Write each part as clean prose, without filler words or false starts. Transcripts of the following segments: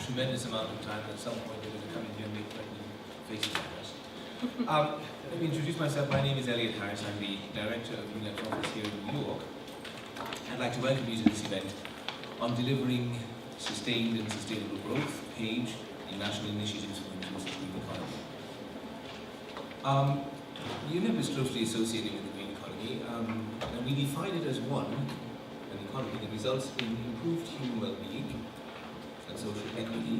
tremendous amount of time, and at some point they're going to come in here and make threatening faces at us. Let me introduce myself. My name is Elliot Harris. I'm the director of UNEP's office here in New York. I'd like to welcome you to this event on delivering sustained and sustainable growth, PAGE, in national initiatives for inclusive green economy. UNEP is closely associated with the green economy, and we define it as an economy that results in improved human well-being and social equity,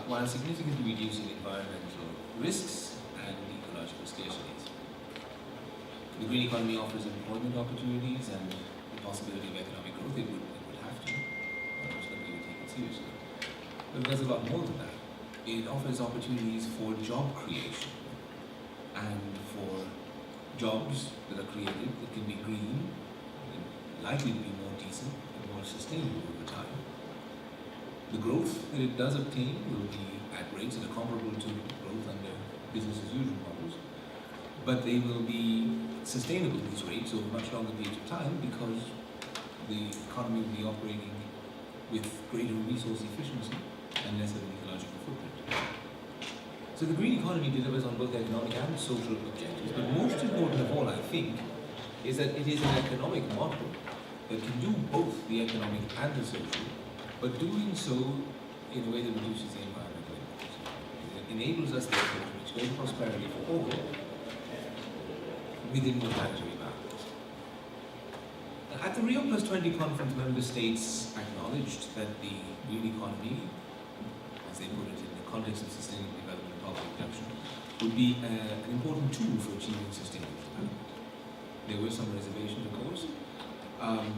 while significantly reducing environmental risks and ecological scarcities. The green economy offers employment opportunities and the possibility of economic growth. It would have to, otherwise nobody would take it seriously. But it does a lot more than that. It offers opportunities for job creation and for jobs that are created that can be green, and likely to be more decent and more sustainable over time. The growth that it does obtain will be at rates that are comparable to growth under business as usual models, but they will be sustainable, these rates, over much longer periods of time because the economy will be operating with greater resource efficiency and less of an ecological footprint. So the green economy delivers on both economic and social objectives, but most important of all, I think, is that it is an economic model that can do both the economic and the social, but doing so in a way that reduces the environmental impact. It enables us, therefore, to reach greater prosperity for all within the planetary boundaries. At the Rio Plus 20 conference, member states acknowledged that the green economy, as they put it in the context of sustainable development and poverty reduction, would be an important tool for achieving sustainable development. There were some reservations, of course.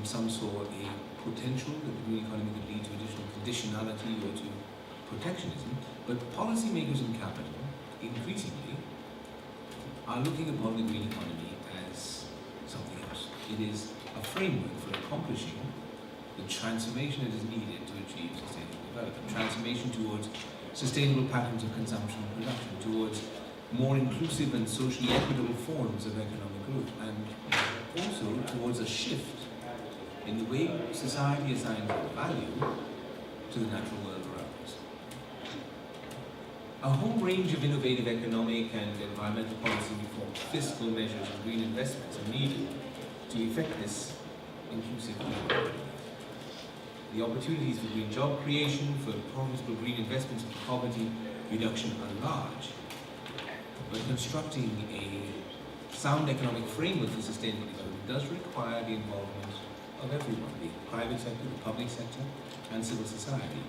Some saw a potential that the green economy could lead to additional conditionality or to protectionism, but policymakers in capital increasingly are looking upon the green economy as something else. It is a framework for accomplishing the transformation that is needed to achieve sustainable development. Transformation towards sustainable patterns of consumption and production, towards more inclusive and socially equitable forms of economic growth, and also towards a shift in the way society assigns value to the natural world around us. A whole range of innovative economic and environmental policy reforms, fiscal measures and green investments are needed to effect this inclusive green. The opportunities for green job creation, for profitable green investments and poverty reduction are large, but constructing a sound economic framework for sustainable development does require the involvement of everyone, the private sector, the public sector, and civil society.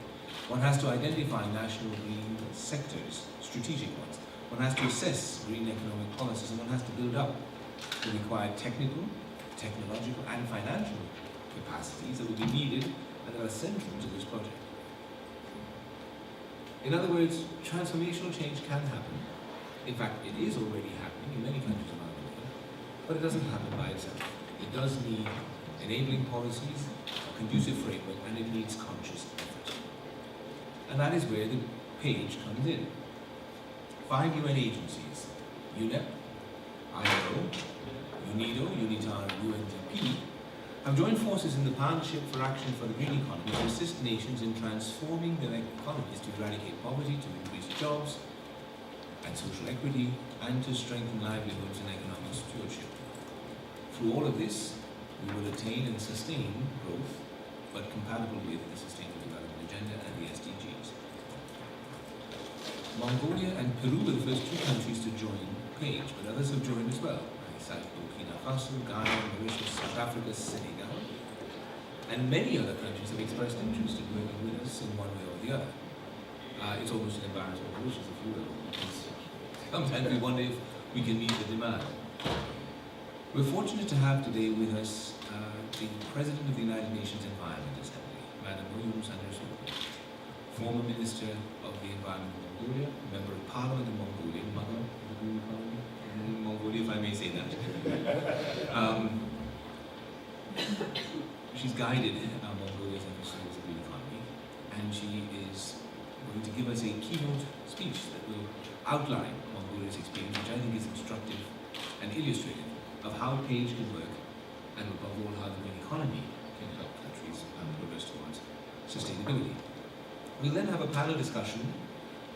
One has to identify national green sectors, strategic ones. One has to assess green economic policies, and one has to build up the required technical, technological, and financial capacities that will be needed and that are central to this project. In other words, transformational change can happen. In fact, it is already happening in many countries around the world, but it doesn't happen by itself. It does need enabling policies, a conducive framework, and it needs conscious effort. And that is where the PAGE comes in. 5 UN agencies, UNEP, ILO, UNIDO, UNITAR, and UNDP, have joined forces in the Partnership for Action for the Green Economy to assist nations in transforming their economies to eradicate poverty, to increase jobs and social equity, and to strengthen livelihoods and economic stewardship. Through all of this, we will attain and sustain growth, but compatible with the Sustainable Development Agenda and the SDGs. Mongolia and Peru were the first 2 countries to join PAGE, but others have joined as well. I cite Burkina Faso, Ghana, Mauritius, South Africa, Senegal, and many other countries have expressed interest in working with us in one way or the other. It's almost an embarrassment of riches, if you will, because sometimes we wonder if we can meet the demand. We're fortunate to have today with us the President of the United Nations Environment Assembly, Madam Oyun Sandersohn, former Minister of the Environment of Mongolia, Member of Parliament of Mongolia, mother of the green economy in Mongolia, if I may say that. She's guided Mongolia's efforts towards the green economy, and she is going to give us a keynote speech that will outline Mongolia's experience, which I think is instructive and illustrative of how PAGE can work, and above all, how the green economy can help countries progress towards sustainability. We'll then have a panel discussion.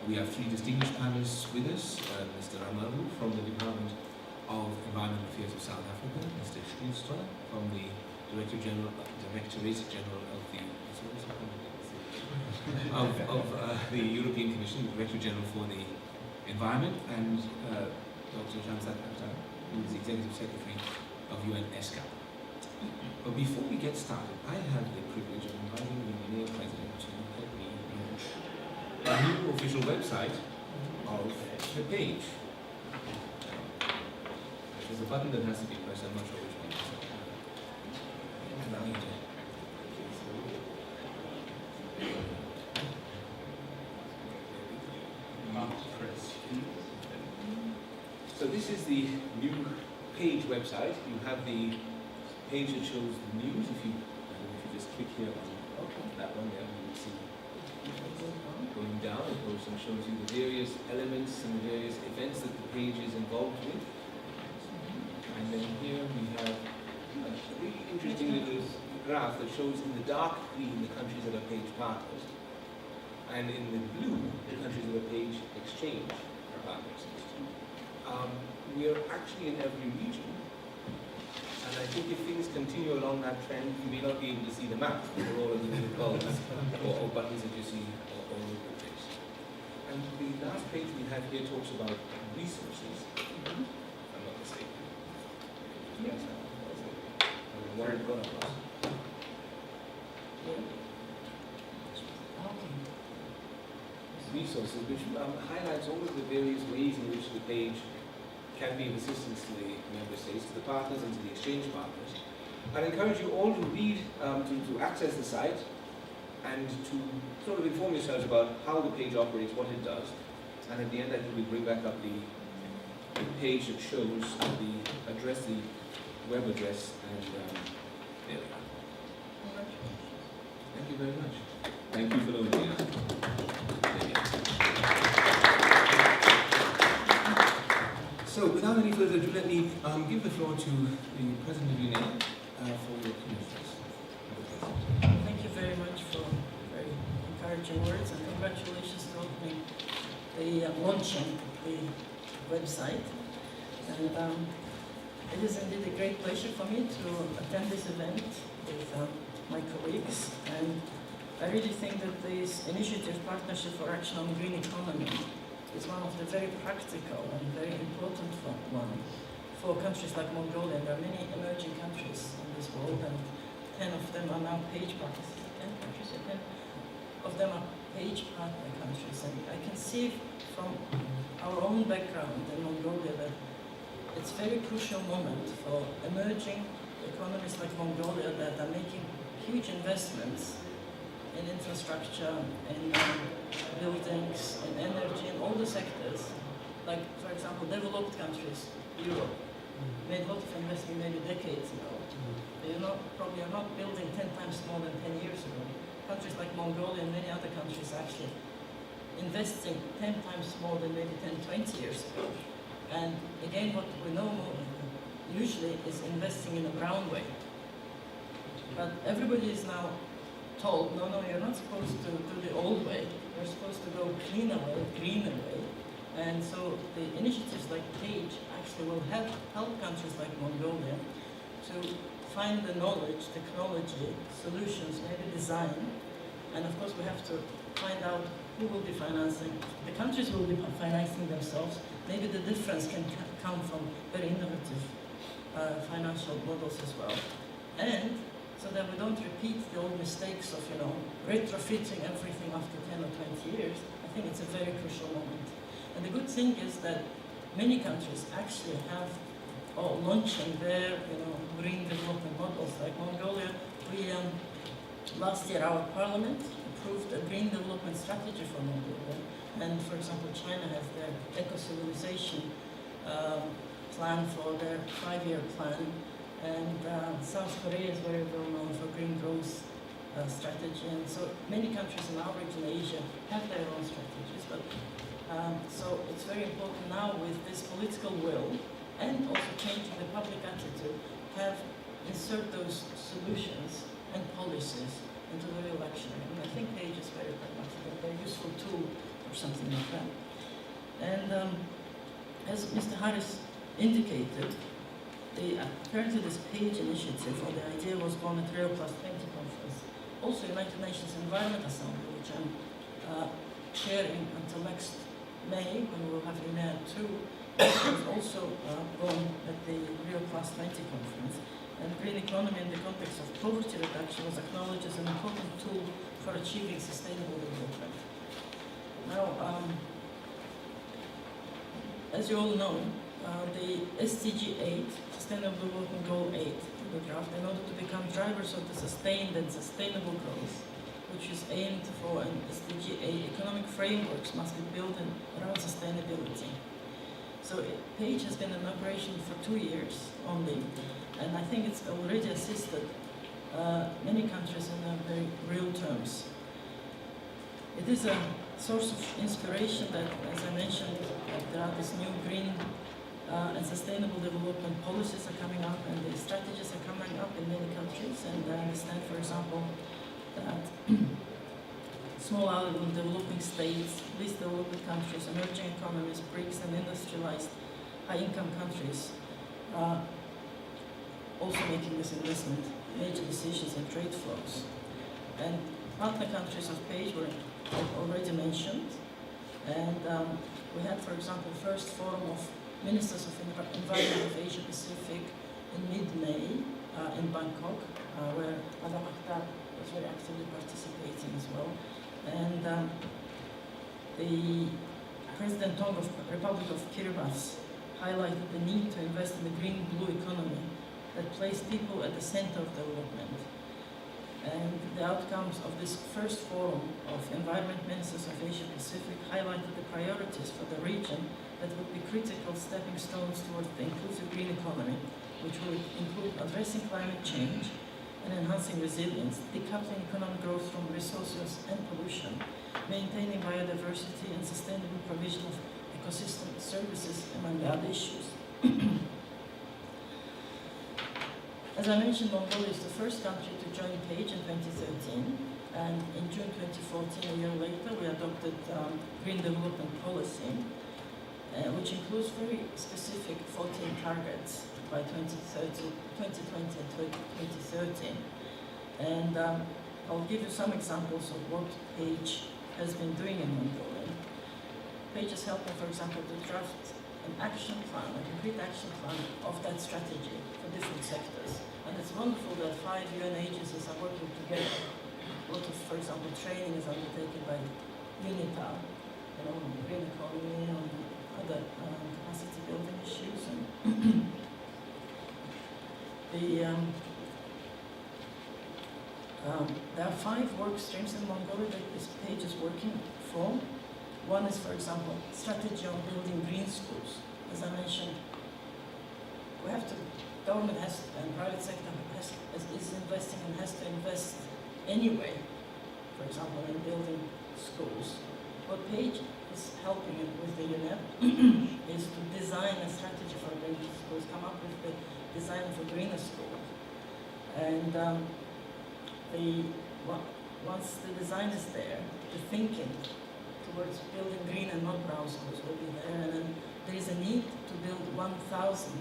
We have three distinguished panelists with us. Mr. Ramalu from the Department of Environmental Affairs of South Africa, Mr. Schuster from the Directorate General of the European Commission, Director General for the Environment, and Dr. Shamsat Akhtar, who is the Executive Secretary of UN ESCAP. But before we get started, I have the privilege of inviting the Guinea President to help me launch a new official website of the page. There's a button that has to be pressed, I'm not sure which one. So this is the new page website. You have the page that shows the news. If you just click here on that one there, you will see going down. It goes and shows you the various elements and the various events that the page is involved with. And then here we have a really interesting little graph that shows in the dark green the countries that are page partners, and in the blue the countries that are page exchange partners. We are actually in every region, and I think if things continue along that trend, you may not be able to see the map for all of the little bulbs or buttons that you see all over the place. And the last page we have here talks about resources. I'm not mistaken. Yes, where it got across. Resources, which highlights all of the various ways in which the page can be of assistance to the member states, to the partners, and to the exchange partners. I encourage you all to read, to access the site, and to sort of inform yourselves about how the page operates, what it does, and at the end I think we'll bring back up the page that shows the address, the web address, and there we are. Thank you very much. Thank you for loading us. So, without any further ado, let me give the floor to the President of UNEA for your comments. Thank you very much for very encouraging words, and congratulations to opening the launching the website. And it is indeed a great pleasure for me to attend this event with my colleagues. And I really think that this initiative, Partnership for Action on Green Economy, is one of the very practical and very important one for countries like Mongolia. There are many emerging countries in this world, and 10 of them are now page partners. 10 countries, 10 of them are page partner countries. And I can see from our own background in Mongolia that it's a very crucial moment for emerging economies like Mongolia that are making huge investments in infrastructure, in buildings, in energy, in all the sectors. Like, for example, developed countries, Europe, made a lot of investment maybe decades ago. They probably are not building 10 times more than 10 years ago. Countries like Mongolia and many other countries are actually investing 10 times more than maybe 10, 20 years ago. And again, what we know usually is investing in a brown way. But everybody is now told, no, you're not supposed to do the old way. You're supposed to go cleaner way, greener way. And so the initiatives like PAGE actually will help countries like Mongolia to find the knowledge, technology, solutions, maybe design. And of course we have to find out who will be financing. The countries will be financing themselves. Maybe the difference can come from very innovative financial models as well. And so that we don't repeat the old mistakes of, retrofitting everything after 10 or 20 years. I think it's a very crucial moment. And the good thing is that many countries actually have launching their, green development models. Like Mongolia, last year our parliament approved a green development strategy for Mongolia. And for example, China has their eco-civilization plan for their 5-year plan. And South Korea is very well known for green growth strategy. And so many countries in our region, Asia, have their own strategies. But so it's very important now with this political will and also changing the public attitude, insert those solutions and policies into the real action. And I And as Mr. Harris indicated, apparently this PAGE initiative, or the idea was born at Rio Plus 20 conference. Also United Nations Environment Assembly, which I'm chairing until next May, when we will have UNEA 2, was also born at the Rio Plus 20 conference. And green economy in the context of poverty reduction was acknowledged as an important tool for achieving sustainable development. Now, as you all know, the SDG 8, Sustainable Development Goal 8, the draft, in order to become drivers of the sustained and sustainable growth, which is aimed for an SDG 8, economic frameworks must be built around sustainability. So PAGE has been in operation for 2 years only, and I think it's already assisted many countries in very real terms. It is a source of inspiration that, as I mentioned, there are these new green and sustainable development policies are coming up, and the strategies are coming up in many countries. And I understand, for example, that small island developing states, least developed countries, emerging economies, BRICS, and industrialized high-income countries are also making this investment, major decisions in trade flows. And partner countries of PAGE were already mentioned. And we had, for example, first forum of Ministers of Environment of Asia Pacific in mid-May in Bangkok, where Madam Akhtar was very actively participating as well. And the President Tong of Republic of Kiribati highlighted the need to invest in the green-blue economy that place people at the center of development. And the outcomes of this first forum of Environment Ministers of Asia Pacific highlighted the priorities for the region that would be critical stepping stones towards the inclusive green economy, which will include addressing climate change and enhancing resilience, decoupling economic growth from resources and pollution, maintaining biodiversity and sustainable provision of ecosystem services, among other issues. As I mentioned, Mongolia is the first country to join PAGE in 2013, and in June 2014, a year later, we adopted Green Development Policy, which includes very specific 14 targets by 2020 and 2030. And I'll give you some examples of what PAGE has been doing in Mongolia. PAGE is helping, for example, to draft an action plan, a complete action plan of that strategy for different sectors. And it's wonderful that 5 UN agencies are working together. A lot of, for example, training is undertaken by UNITA, on green economy, on other capacity building issues. And there are 5 work streams in Mongolia that this PAGE is working for. One is, for example, strategy on building green schools. As I mentioned, we have to, government has to, and private sector is investing and has to invest anyway, for example, in building schools. What PAGE is helping with the UNEP is to design a strategy for green schools, come up with the design for greener schools. And once the design is there, the thinking towards building green and not brown schools will be there, and then there is a need to build 1,000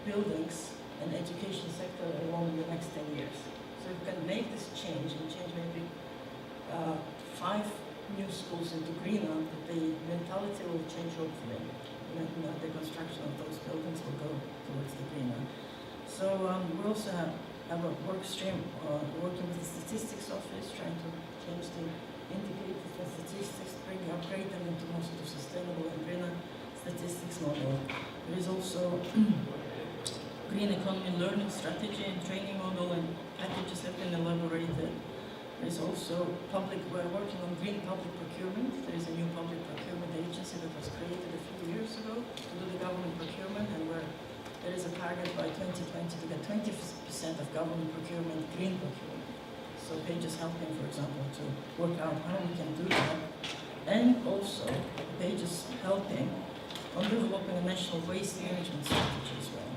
buildings and education sector along the next 10 years. So you can make this change and change maybe 5 new schools into greener, but the mentality will change hopefully. The construction of those buildings will go towards the greener. So we also have a work stream working with the Statistics Office, trying to change the indicators for statistics, upgrade them into more sort of sustainable and greener statistics model. There is also green economy learning strategy and training model, and packages have been elaborated. There is also we're working on green public procurement. There is a new public procurement agency that was created a few years ago to do the government procurement, and where there is a target by 2020 to get 20% of government procurement green procurement. So PAGE is helping, for example, to work out how we can do that. And also, PAGE is helping on developing a national waste management strategy as well.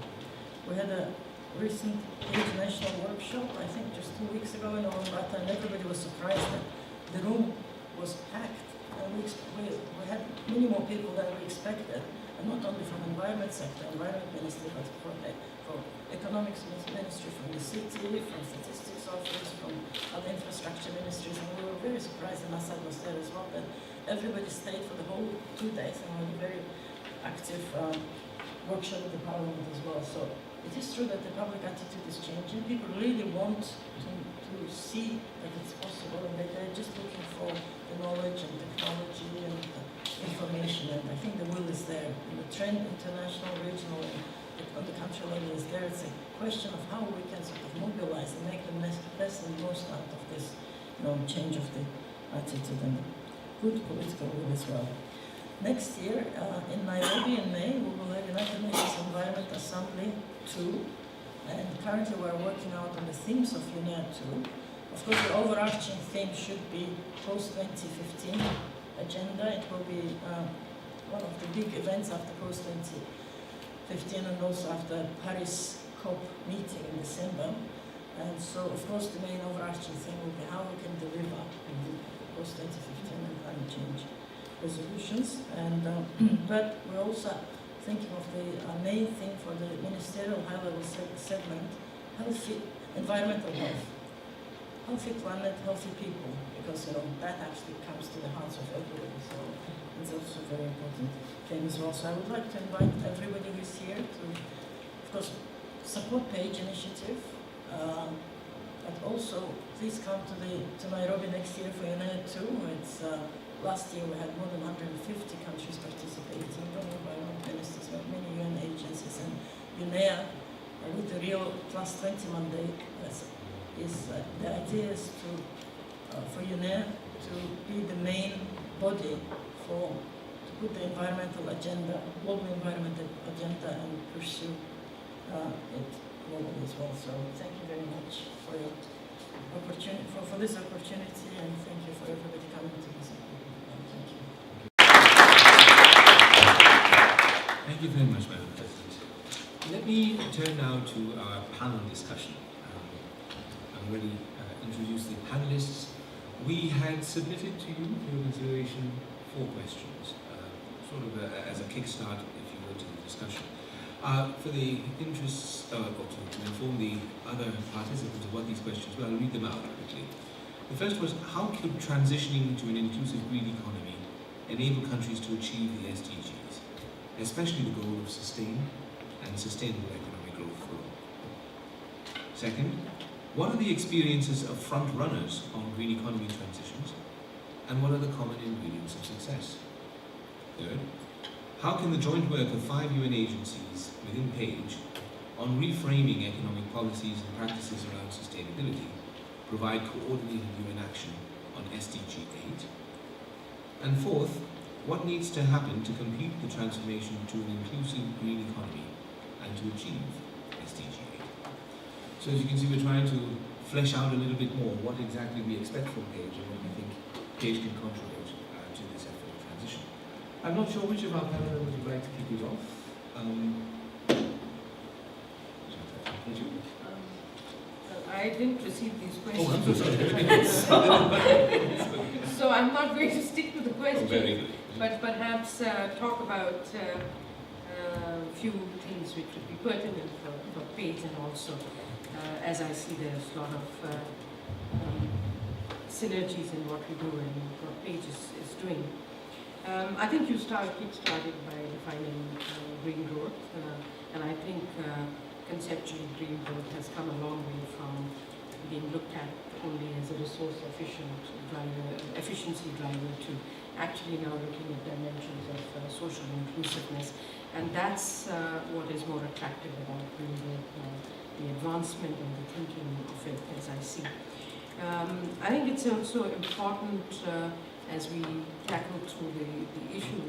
We had a recent PAGE national workshop, I think just 2 weeks ago in Ulaanbaatar, and everybody was surprised that the room was packed we had many more people than we expected, and not only from environment sector, environment ministry, but from economics ministry, from the city, from statistics office, from other infrastructure ministries, and we were very surprised, and Assad was there as well, that everybody stayed for the whole 2 days, and we had a very active workshop with the parliament as well. So it is true that the public attitude is changing. People really want to see that it's possible, and that they're just looking for the knowledge and technology and information, and I think the will is there. And the trend, international, regional, and on the country level is there. It's a question of how we can sort of mobilize and make the best and most out of this, change of the attitude and good political will as well. Next year, in Nairobi in May, we will have United Nations Environment Assembly 2, and currently we're working out on the themes of UNEA 2. Of course, the overarching theme should be post-2015 agenda. It will be one of the big events after post-2015 and also after Paris COP meeting in December. And so, of course, the main overarching thing will be how we can deliver post-2015 and climate change resolutions. And but we're also thinking of the main thing for the ministerial high-level segment, healthy environmental health, healthy planet, healthy people, because that actually comes to the hearts of everybody. So it's also a very important thing as well. So I would like to invite everybody who's here to, of course, support Page Initiative, but also please come to Nairobi next year for UNEA 2. It's last year we had more than 150 countries participating, environment ministers, many UN agencies, and UNEA with the Rio Plus 20 mandate the idea is for UNEA to be the main body to put the environmental agenda, global environmental agenda, and pursue it globally as well. So thank you very much for your opportunity, for this opportunity, and thank you for everybody coming to this. Thank you. Thank you very much, Madam President. Let me turn now to our panel discussion. I'm going to introduce the panelists. We had submitted to you for your consideration 4 questions, sort of as a kickstart, if you will, to the discussion. For the interests, or to inform the other participants of what these questions were, I'll read them out quickly. The first was, how could transitioning to an inclusive green economy enable countries to achieve the SDGs, especially the goal of sustained and sustainable economic growth for all? Second, what are the experiences of front runners on green economy transitions, and what are the common ingredients of success? Third, how can the joint work of 5 UN agencies within Page on reframing economic policies and practices around sustainability provide coordinated UN action on SDG 8? And fourth, what needs to happen to complete the transformation to an inclusive green economy and to achieve SDG 8? So as you can see, we're trying to flesh out a little bit more what exactly we expect from Page and what we think Page can contribute to this effort of transition. I'm not sure which of our panel members would like to kick it off. I didn't receive these questions. Oh, I'm so sorry. So I'm not going to stick to the question, very good. but perhaps talk about a few things which would be pertinent for Page, and also, as I see there's a lot of synergies in what we do and what Page is doing. I think you kick-started by defining green growth, and I think conceptually green growth has come a long way from being looked at only as a resource efficiency driver to actually now looking at dimensions of social inclusiveness, and that's what is more attractive about green growth, the advancement and the thinking of it as I see. I think it's also important as we tackle through the issue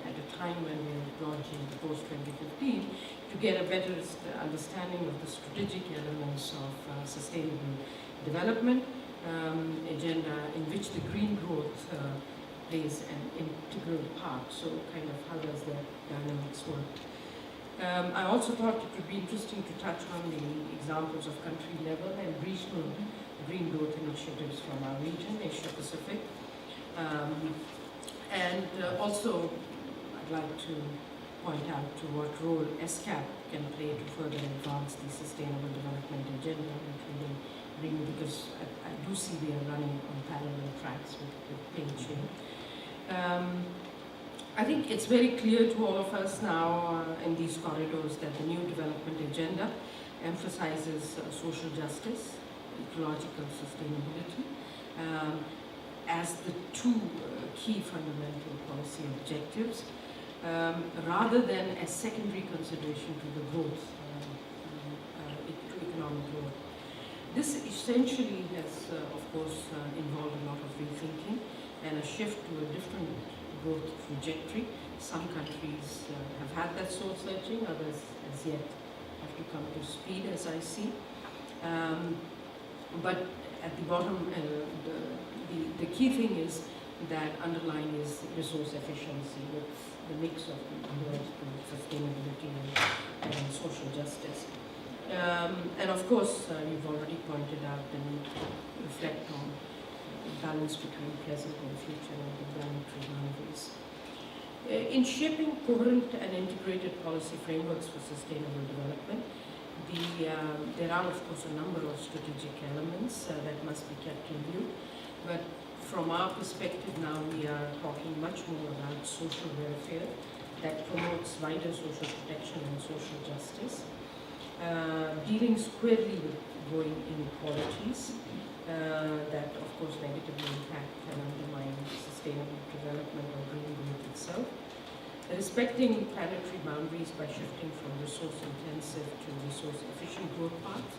at a time when we're launching the post-2015 to get a better understanding of the strategic elements of sustainable development agenda, in which the green growth plays an integral part. So kind of how does the dynamics work? I also thought it would be interesting to touch on the examples of country level and regional green growth initiatives from our region, Asia Pacific. And also, I'd like to point out to what role SCAP can play to further advance the Sustainable Development Agenda, including RIM, because I do see we are running on parallel tracks with Page here. I think it's very clear to all of us now in these corridors that the new development agenda emphasizes social justice, ecological sustainability, as the two key fundamental policy objectives, rather than as secondary consideration to the growth, to economic growth. This essentially has, of course, involved a lot of rethinking and a shift to a different growth trajectory. Some countries have had that soul searching, others as yet have to come to speed, as I see. But at the bottom, the key thing is that underlying is resource efficiency with the mix of sustainability and social justice. And of course, you've already pointed out the need to reflect on the balance between present and future and the planetary boundaries. In shaping coherent and integrated policy frameworks for sustainable development, there are of course a number of strategic elements that must be kept in view, but from our perspective now we are talking much more about social welfare that promotes wider social protection and social justice, dealing squarely with growing inequalities that of course negatively impact and undermine sustainable development or green growth itself, respecting planetary boundaries by shifting from resource intensive to resource efficient growth paths,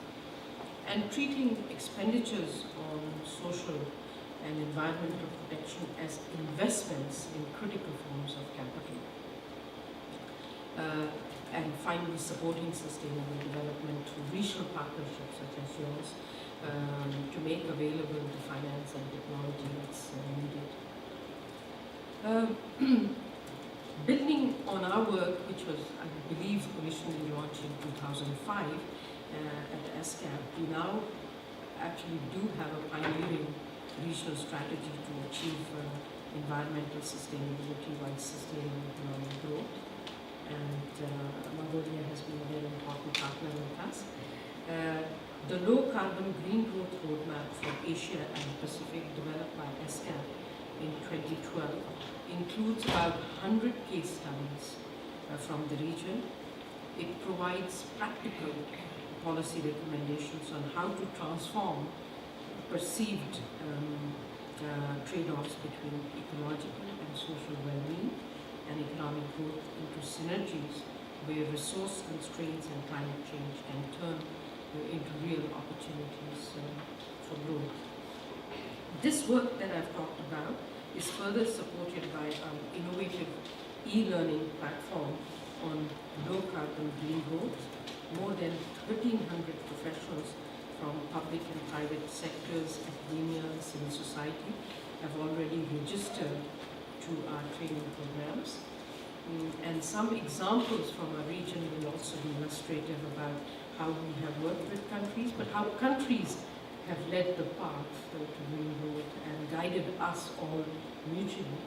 and treating expenditures on social and environmental protection as investments in critical forms of capital. And finally, supporting sustainable development through regional partnerships such as yours to make available the finance and technology that's needed. Building on our work, which was, I believe, originally launched in 2005 at SCAP, we now actually do have a pioneering regional strategy to achieve environmental sustainability while sustaining economic growth. And Mongolia has been a very important partner with us. The Low Carbon Green Growth Roadmap for Asia and Pacific, developed by SCAP in 2012, includes about 100 case studies from the region. It provides practical policy recommendations on how to transform perceived trade-offs between ecological and social well-being and economic growth into synergies where resource constraints and climate change can turn into real opportunities for growth. This work that I've talked about is further supported by an innovative e-learning platform on low-carbon green growth. More than 1,300 professionals from public and private sectors, academia, civil society have already registered to our training programs. And some examples from our region will also be illustrative about how we have worked with countries, but how countries have led the path to green growth and guided us all mutually.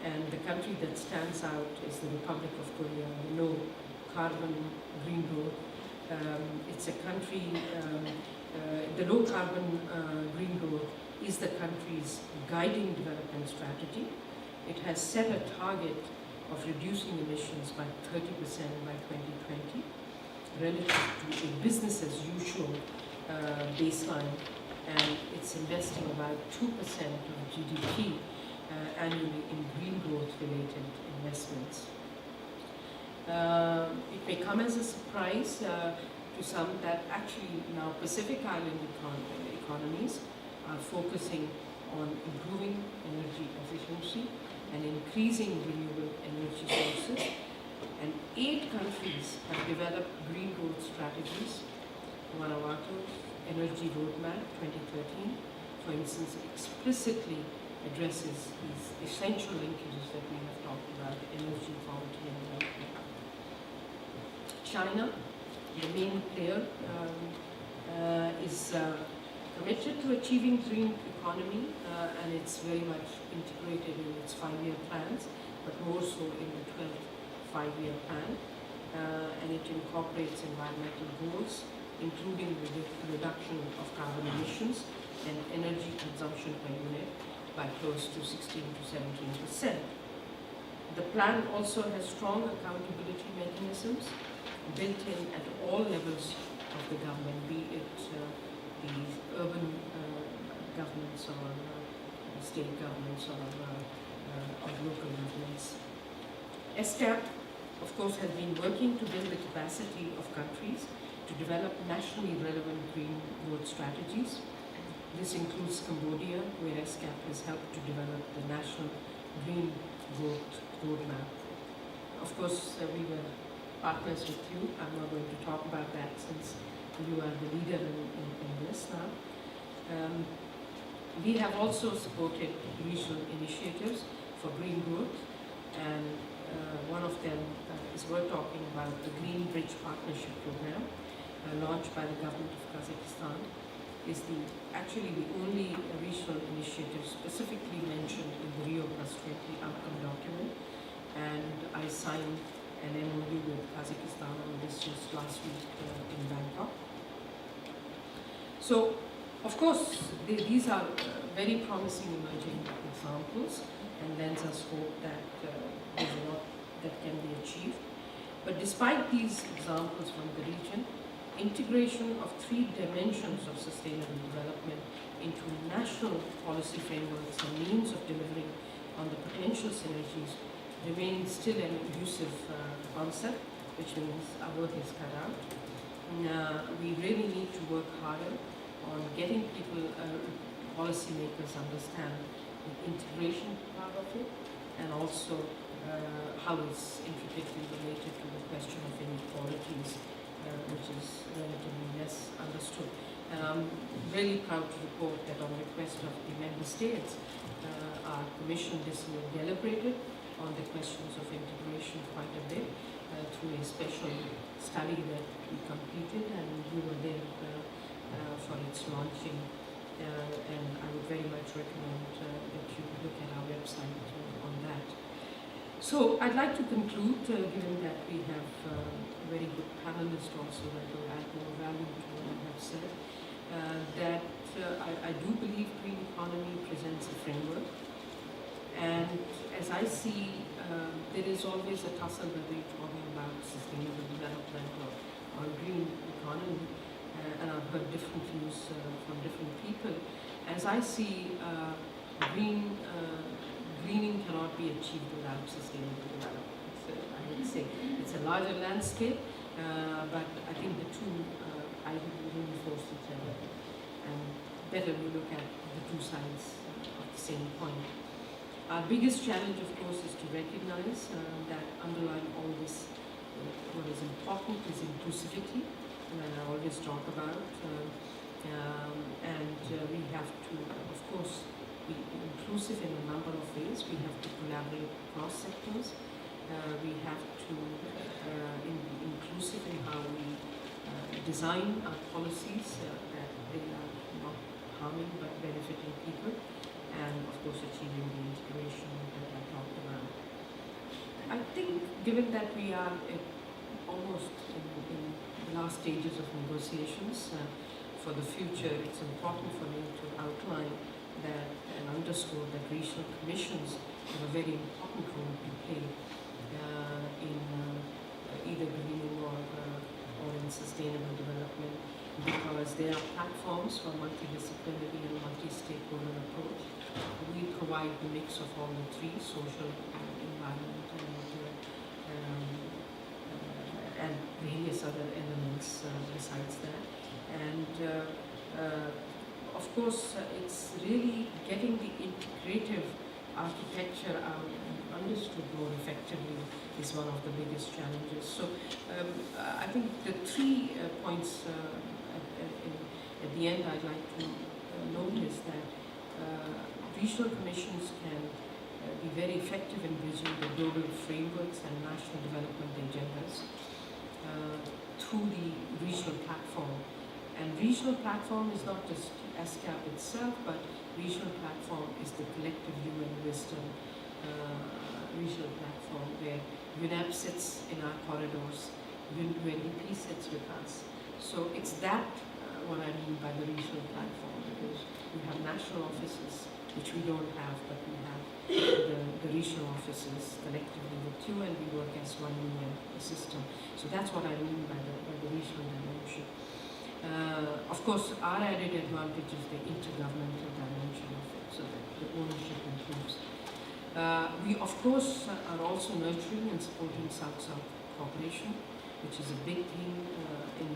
And the country that stands out is the Republic of Korea, the low carbon green growth. It's a country, the low carbon green growth is the country's guiding development strategy. It has set a target of reducing emissions by 30% by 2020, relative to a business as usual baseline, and it's investing about 2% of GDP annually in green growth related investments. It may come as a surprise to some that actually now Pacific Island economies are focusing on improving energy efficiency and increasing renewable energy sources. And 8 countries have developed green growth strategies. Vanuatu's Energy Roadmap 2013, for instance, explicitly addresses these essential linkages that we have talked about, energy, poverty, and development. China, the main player, is committed to achieving green economy, and it's very much integrated in its 5-year plans, but more so in the 12th 5-year plan, and it incorporates environmental goals, including the reduction of carbon emissions and energy consumption per unit by close to 16 to 17%. The plan also has strong accountability mechanisms built in at all levels of the government, be it the urban governments or state governments or local governments. ESCAP, of course, has been working to build the capacity of countries to develop nationally relevant green growth strategies. This includes Cambodia, where ESCAP has helped to develop the national green growth roadmap. Of course, we were partners with you. I'm not going to talk about that since you are the leader in this now. We have also supported regional initiatives for green growth, and one of them is we're talking about the Green Bridge Partnership Program, launched by the government of Kazakhstan. Is actually the only regional initiative specifically mentioned in the Rio +20 outcome document, and I signed an MOU with Kazakhstan on this just last week in Bangkok. So, of course, these are very promising emerging examples, and lends us hope that there's a lot that can be achieved. But despite these examples from the region, integration of 3 dimensions of sustainable development into national policy frameworks and means of delivering on the potential synergies remains still an elusive concept, which means our work is cut out. We really need to work harder on getting people, policymakers understand the integration part of it, and also how it's intricately related to the question of inequalities, which is relatively less understood. And I'm really proud to report that on request of the member states, our commission this year deliberated on the questions of integration quite a bit through a special study that we completed, and we were there for its launching. And I would very much recommend that you look at our website on that. So I'd like to conclude, given that we have very good panelists also that will add more value to what I have said, that I do believe green economy presents a framework. And as I see, there is always a tussle whether you're talking about sustainable development or green economy, and I've heard different views from different people. As I see, greening cannot be achieved without sustainable development. So I would say it's a larger landscape, but I think the two I would reinforce each other, and better we look at the two sides of the same coin. Our biggest challenge, of course, is to recognize that underlying all this, what is important is inclusivity, and I always talk about, and we have to, of course, be inclusive in a number of ways. We have to collaborate across sectors. We have to be inclusive in how we design our policies, that they are not harming but benefiting people, and of course achieving the integration that I talked about. I think given that we are almost in the last stages of negotiations for the future, it's important for me to outline that and underscore that regional commissions have a very important role to play in either greening or in sustainable development, because they are platforms for multidisciplinary and multi-stakeholder approach. We provide the mix of all the 3, social and environment and various other elements besides that. And of course, it's really getting the integrative architecture out and understood more effectively is one of the biggest challenges. So I think the 3 points at the end I'd like to notice that regional commissions can be very effective in bridging the global frameworks and national development agendas through the regional platform, And regional platform is not just ASCAP itself, but regional platform is the collective UN wisdom regional platform where UNEP sits in our corridors, UNDP sits with us. So it's that what I mean by the regional platform, because we have national offices, which we don't have, but we have the regional offices collectively with you, and we work as one union system. So that's what I mean by the regional dimension. Of course, our added advantage is the intergovernmental dimension of it, so that the ownership improves. We, of course, are also nurturing and supporting South-South cooperation, which is a big thing in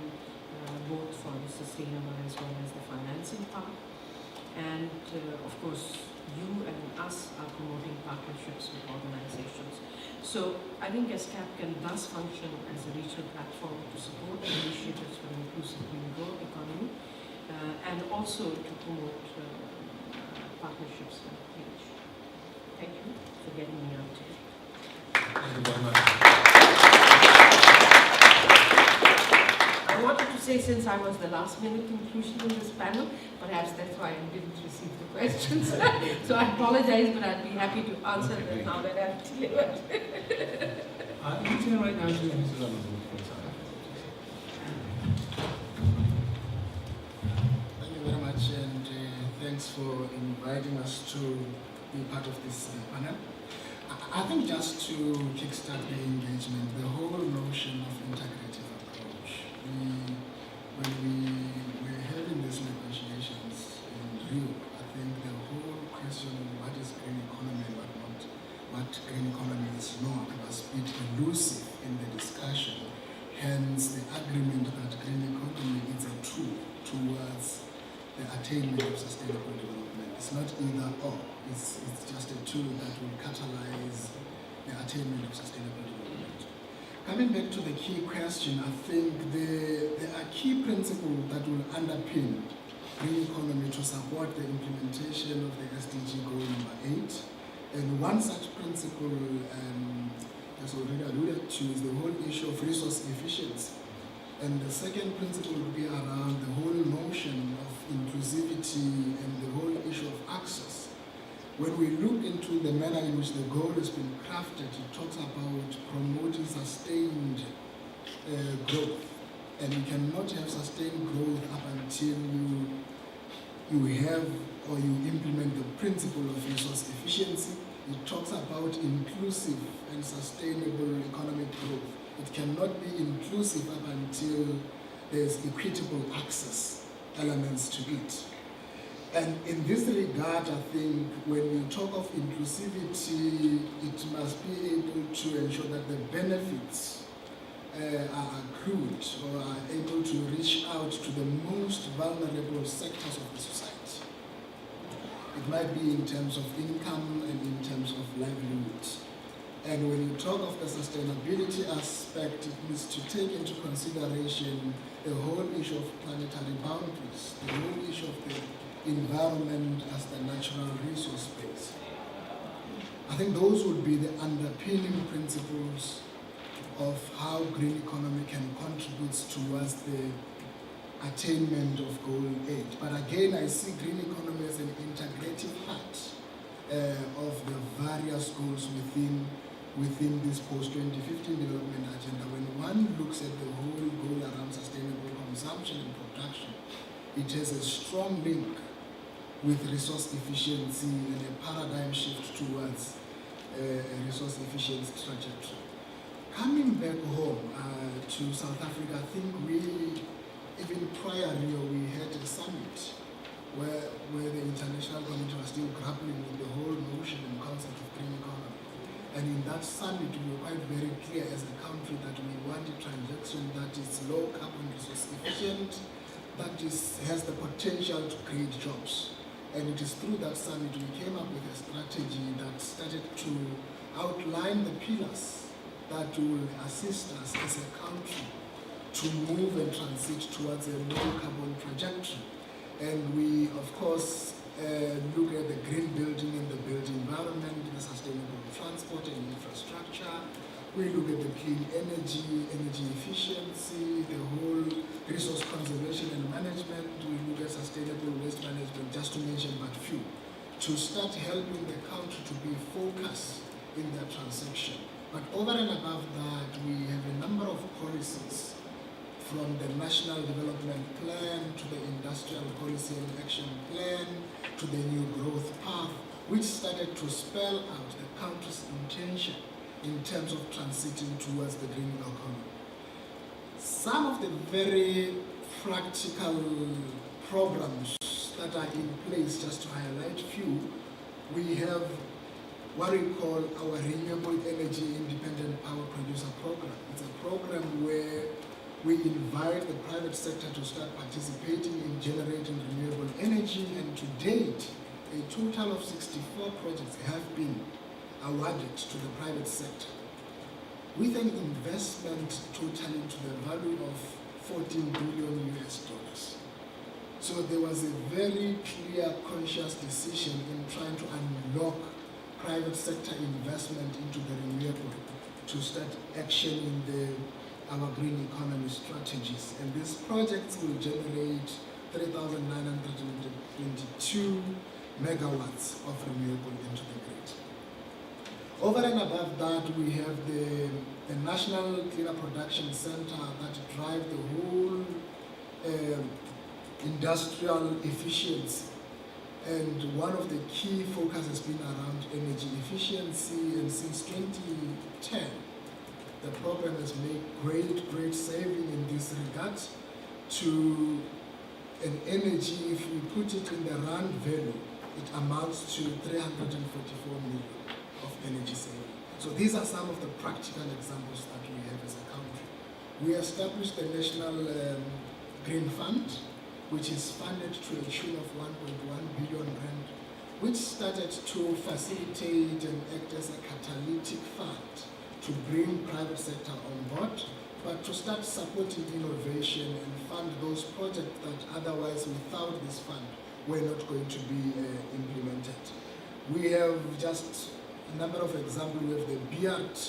both for the sustainable as well as the financing part. And, of course, you and us are promoting partnerships with organizations. So I think ASCAP can thus function as a regional platform to support initiatives for an inclusive green growth economy and also to promote partnerships like PH. Thank you for getting me out today. Thank you very much. I wanted to say, since I was the last minute inclusion in this panel, perhaps that's why I didn't receive the questions. So I apologize, but I'd be happy to answer them now that I've delivered. Let's hear right now to Mr. Ramadan from South Thank you very much, and thanks for inviting us to be part of this panel. I think just to kickstart the engagement, the whole notion of integrative approach. When we were having these negotiations in Rio, I think the whole question of what is green economy and what green economy is not was a bit elusive in the discussion. Hence, the agreement that green economy is a tool towards the attainment of sustainable development. It's not either or. It's just a tool that will catalyze the attainment of sustainable development. Coming back to the key question, I think there are key principles that will underpin green economy to support the implementation of the SDG goal number 8. And one such principle, as already alluded to, is the whole issue of resource efficiency. And the second principle would be around the whole notion of inclusivity and the whole issue of access. When we look into the manner in which the goal has been crafted, it talks about promoting sustained growth. And you cannot have sustained growth up until you have or you implement the principle of resource efficiency. It talks about inclusive and sustainable economic growth. It cannot be inclusive up until there's equitable access elements to it. And in this regard, I think when you talk of inclusivity, it must be able to ensure that the benefits are accrued or are able to reach out to the most vulnerable sectors of the society. It might be in terms of income and in terms of livelihood. And when you talk of the sustainability aspect, it needs to take into consideration the whole issue of planetary boundaries, the whole issue of the environment as the natural resource base. I think those would be the underpinning principles of how green economy can contribute towards the attainment of goal 8. But again, I see green economy as an integrative part of the various goals within this post-2015 development agenda. When one looks at the whole goal around sustainable consumption and production, it has a strong link with resource efficiency and a paradigm shift towards a resource efficiency trajectory. Coming back home to South Africa, I think even prior Rio, we had a summit where the international community was still grappling with the whole notion and concept of green economy. And in that summit, we were quite very clear as a country that we want a transaction that is low carbon resource efficient, that has the potential to create jobs. And it is through that summit we came up with a strategy that started to outline the pillars that will assist us as a country to move and transit towards a low carbon trajectory. And we, of course, look at the green building and the built environment, the sustainable transport and infrastructure. We look at the clean energy, energy efficiency, the whole resource conservation and management, we look at sustainable waste management, just to mention but few, to start helping the country to be focused in their transition. But over and above that, we have a number of policies, from the National Development Plan to the Industrial Policy and Action Plan to the New Growth Path, which started to spell out the country's intention in terms of transiting towards the green economy. Some of the very practical programs that are in place, just to highlight few, we have what we call our Renewable Energy Independent Power Producer Program. It's a program where we invite the private sector to start participating in generating renewable energy, and to date, a total of 64 projects have been awarded to the private sector, with an investment totaling to the value of $14 billion US. So there was a very clear, conscious decision in trying to unlock private sector investment into the renewable to start action in our green economy strategies. And these projects will generate 3,922 megawatts of renewable into the grid. Over and above that, we have the National Cleaner Production Center that drive the whole industrial efficiency. And one of the key focus has been around energy efficiency, and since 2010, the program has made great saving in this regard to an energy, if we put it in the rand value, it amounts to 344 million of energy saving. So these are some of the practical examples that we have as a country. We established the National Green Fund, which is funded to a tune of 1.1 billion rand, which started to facilitate and act as a catalytic fund to bring private sector on board, but to start supporting innovation and fund those projects that otherwise, without this fund, were not going to be implemented. We have just a number of examples. We have the BRT,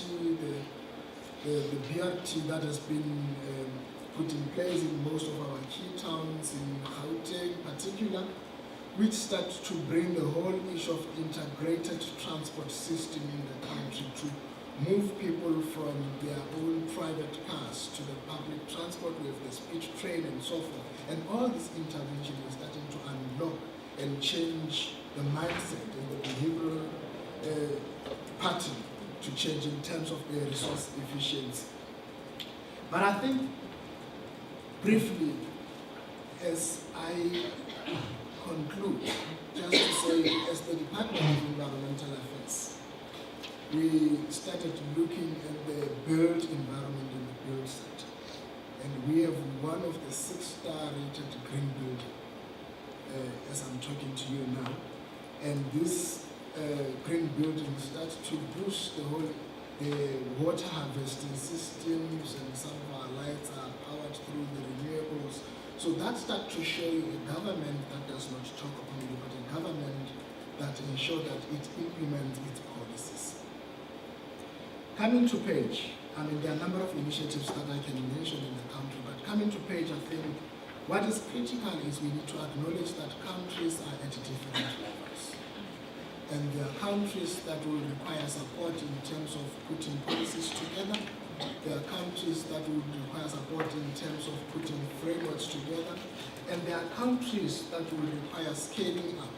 the BRT that has been put in place in most of our key towns, in Gauteng in particular, which starts to bring the whole issue of integrated transport system in the country to move people from their own private cars to the public transport. We have the speed train and so forth. And all this intervention is starting to unlock and change the mindset and the behavioral pattern to change in terms of the resource efficiency. But I think, briefly, as I conclude, just to say, as the Department of Environmental Affairs, we started looking at the built environment in the built sector. And we have one of the 6-star rated green building, as I'm talking to you now. And this green building starts to boost the whole water harvesting systems, and some of our lights are powered through the renewables. So that starts to show you a government that does not talk only, but a government that ensures that it implements its policies. Coming to page, there are a number of initiatives that I can mention in the country, but coming to page, I think what is critical is we need to acknowledge that countries are at different levels. And there are countries that will require support in terms of putting policies together. There are countries that will require support in terms of putting frameworks together. And there are countries that will require scaling up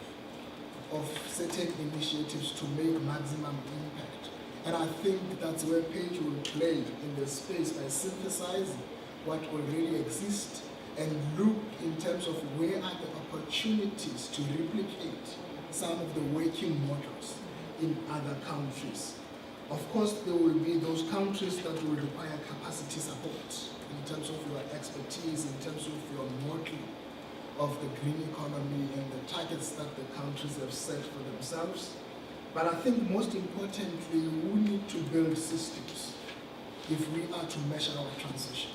of certain initiatives to make maximum impact. And I think that's where Page will play in the space by synthesizing what already exists and look in terms of where are the opportunities to replicate some of the working models in other countries. Of course, there will be those countries that will require capacity support in terms of your expertise, in terms of your model of the green economy and the targets that the countries have set for themselves. But I think most importantly, we need to build systems if we are to measure our transition.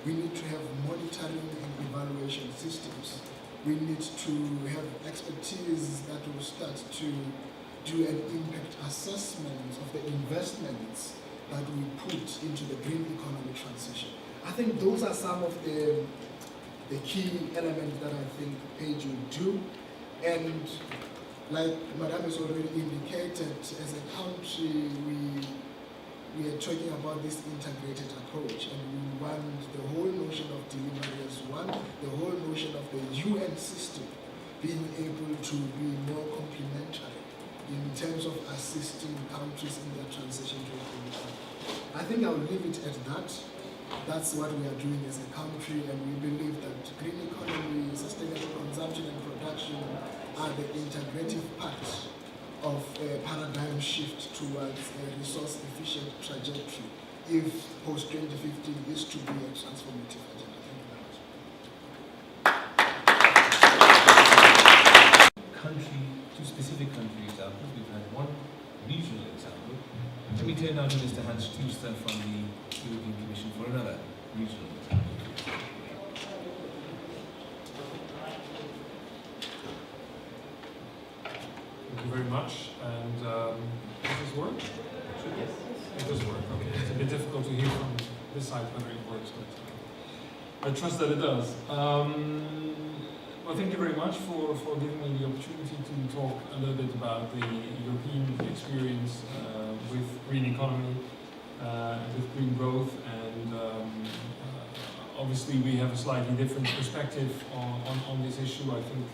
We need to have monitoring and evaluation systems. We need to have expertise that will start to do an impact assessment of the investments that we put into the green economy transition. I think those are some of the the key element that I think Page will do. And like Madam has already indicated, as a country, we are talking about this integrated approach, and we want the whole notion of delivery as one, the whole notion of the UN system being able to be more complementary in terms of assisting countries in their transition to a green economy. I think I'll leave it at that. That's what we are doing as a country, and we believe that green economy, sustainable consumption and production are the integrative parts of a paradigm shift towards a resource-efficient trajectory if post-2015 is to be a transformative agenda. Thank you very much. Country, two specific country examples. We've had one regional example. Let me turn now to Mr. Hans Schuster from the European Commission for another regional example. Thank you very much. And does this work? Yes. It does work. Okay. It's a bit difficult to hear from this side whether it works, but I trust that it does. Well, thank you very much for giving me the opportunity to talk a little bit about the European experience with green economy, with green growth, and obviously we have a slightly different perspective on this issue. I think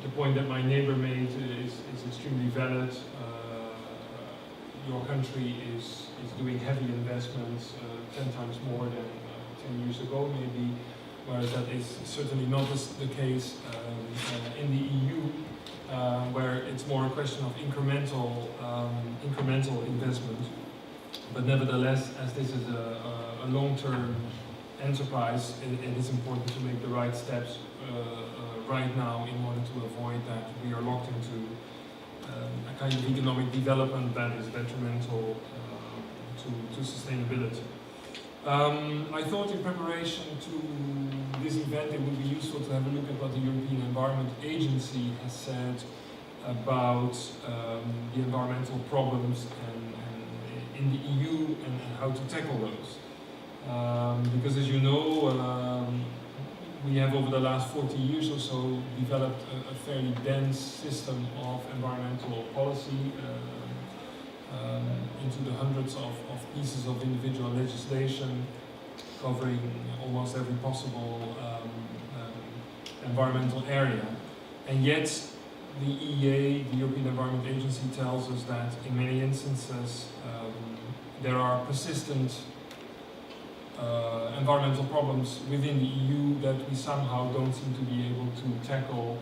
the point that my neighbor made is extremely valid. Your country is doing heavy investments, 10 times more than 10 years ago maybe, whereas that is certainly not the case in the EU, where it's more a question of incremental investment. But nevertheless, as this is a long-term enterprise, it is important to make the right steps right now in order to avoid that we are locked into a kind of economic development that is detrimental to sustainability. I thought in preparation to this event it would be useful to have a look at what the European Environment Agency has said about the environmental problems in the EU and how to tackle those. Because as you know, we have over the last 40 years or so developed a fairly dense system of environmental policy into the hundreds of pieces of individual legislation covering almost every possible environmental area. And yet the EEA, the European Environment Agency, tells us that in many instances there are persistent environmental problems within the EU that we somehow don't seem to be able to tackle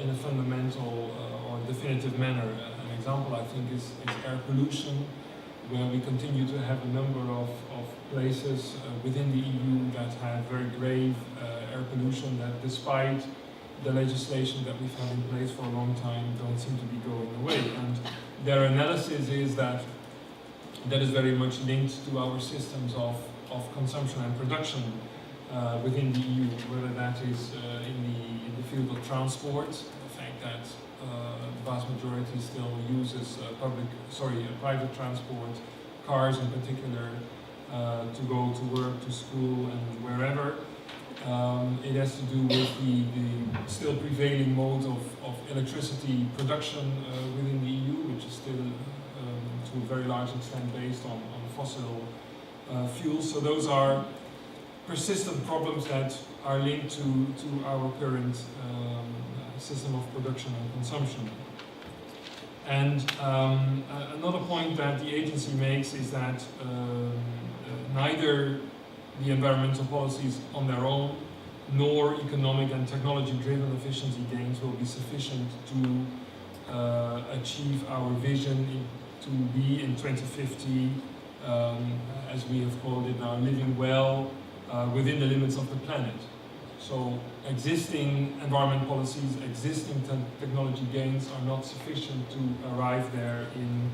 in a fundamental or definitive manner. An example, I think, is air pollution, where we continue to have a number of places within the EU that have very grave air pollution that, despite the legislation that we've had in place for a long time, don't seem to be going away. And their analysis is that that is very much linked to our systems of consumption and production within the EU, whether that is in the field of transport, the fact that the vast majority still uses private transport, cars in particular, to go to work, to school, and wherever. It has to do with the still prevailing mode of electricity production within the EU, which is still to a very large extent based on fossil fuels. So those are persistent problems that are linked to our current system of production and consumption. And another point that the agency makes is that neither the environmental policies on their own nor economic and technology-driven efficiency gains will be sufficient to achieve our vision to be in 2050, as we have called it now, living well within the limits of the planet. So existing environment policies, existing technology gains are not sufficient to arrive there in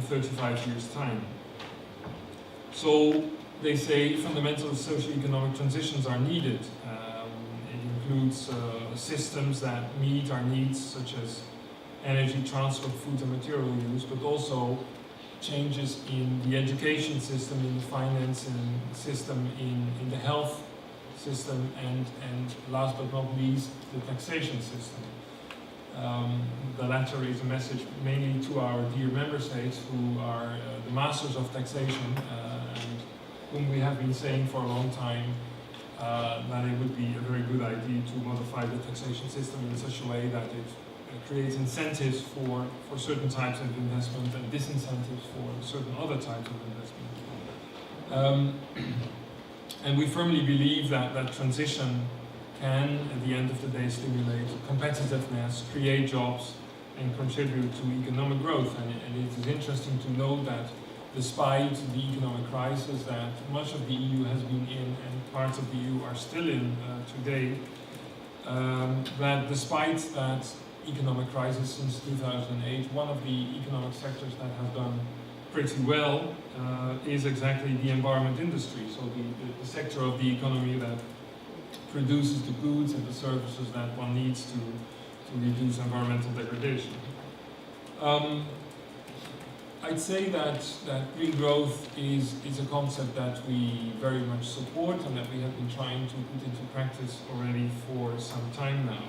35 years' time. So they say fundamental socio-economic transitions are needed. It includes systems that meet our needs, such as energy, transport, food and material use, but also changes in the education system, in the financing system, in the health system, and last but not least, the taxation system. The latter is a message mainly to our dear member states who are the masters of taxation and whom we have been saying for a long time that it would be a very good idea to modify the taxation system in such a way that it creates incentives for certain types of investment and disincentives for certain other types of investment. And we firmly believe that that transition can, at the end of the day, stimulate competitiveness, create jobs, and contribute to economic growth. And it is interesting to note that despite the economic crisis that much of the EU has been in, and parts of the EU are still in today, that despite that economic crisis since 2008, one of the economic sectors that has done pretty well is exactly the environment industry, so the sector of the economy that produces the goods and the services that one needs to reduce environmental degradation. I'd say that green growth is a concept that we very much support and that we have been trying to put into practice already for some time now.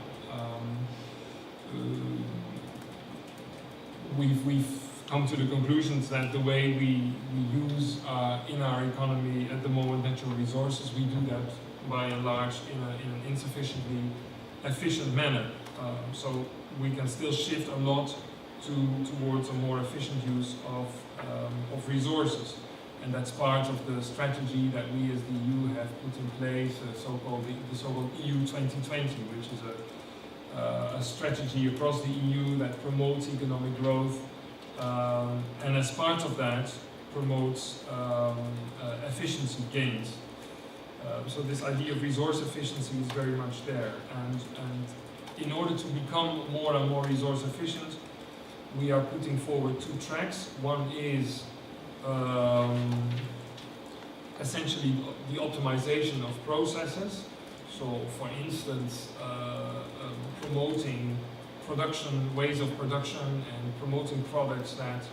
We've come to the conclusions that the way we use in our economy at the moment natural resources, we do that by and large in an insufficiently efficient manner. So we can still shift a lot towards a more efficient use of resources. And that's part of the strategy that we as the EU have put in place, the so-called EU 2020, which is a strategy across the EU that promotes economic growth, and as part of that promotes efficiency gains. So this idea of resource efficiency is very much there, and in order to become more and more resource efficient, we are putting forward two tracks. One is essentially the optimization of processes. So, for instance, promoting ways of production and promoting products that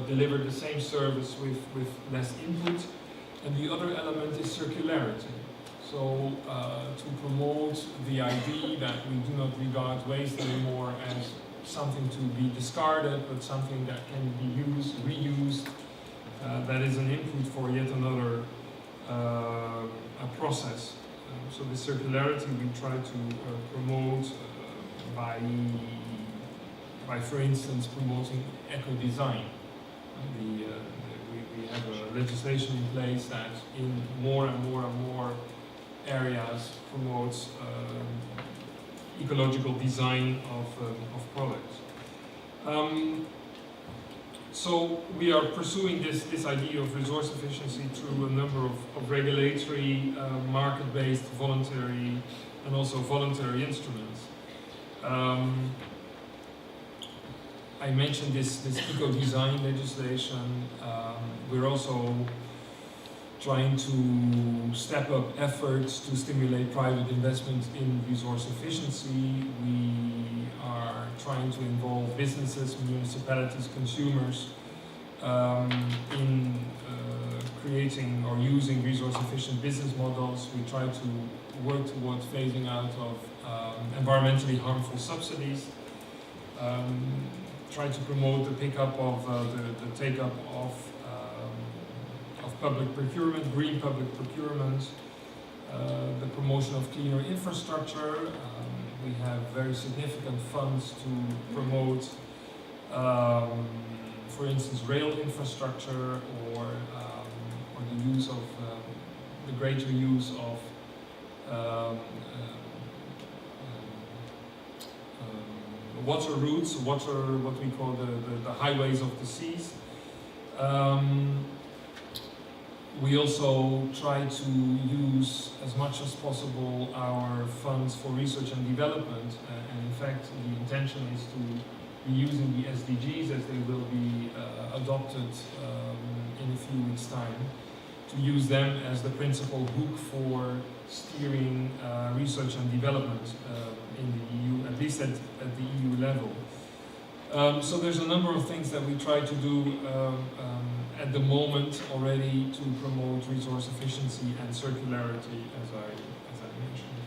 deliver the same service with less input. And the other element is circularity. So, to promote the idea that we do not regard waste anymore as something to be discarded, but something that can be reused, that is an input for yet another a process. So the circularity we try to promote by, for instance, promoting eco-design. We have a legislation in place that in more and more areas promotes ecological design of products. So we are pursuing this idea of resource efficiency through a number of regulatory, market-based, voluntary, and also voluntary instruments. I mentioned this eco-design legislation. We're also trying to step up efforts to stimulate private investment in resource efficiency. We are trying to involve businesses, municipalities, consumers in creating or using resource efficient business models. We try to work towards phasing out of environmentally harmful subsidies. Try to promote the pickup of the take-up of public procurement, green public procurement, the promotion of cleaner infrastructure. We have very significant funds to promote, for instance, rail infrastructure or the use of the greater use of water routes, what we call the highways of the seas. We also try to use as much as possible our funds for research and development, and in fact the intention is to be using the SDGs as they will be adopted in a few weeks' time, to use them as the principal hook for steering research and development in the EU, at least at the EU level. So there's a number of things that we try to do at the moment already to promote resource efficiency and circularity, as I mentioned.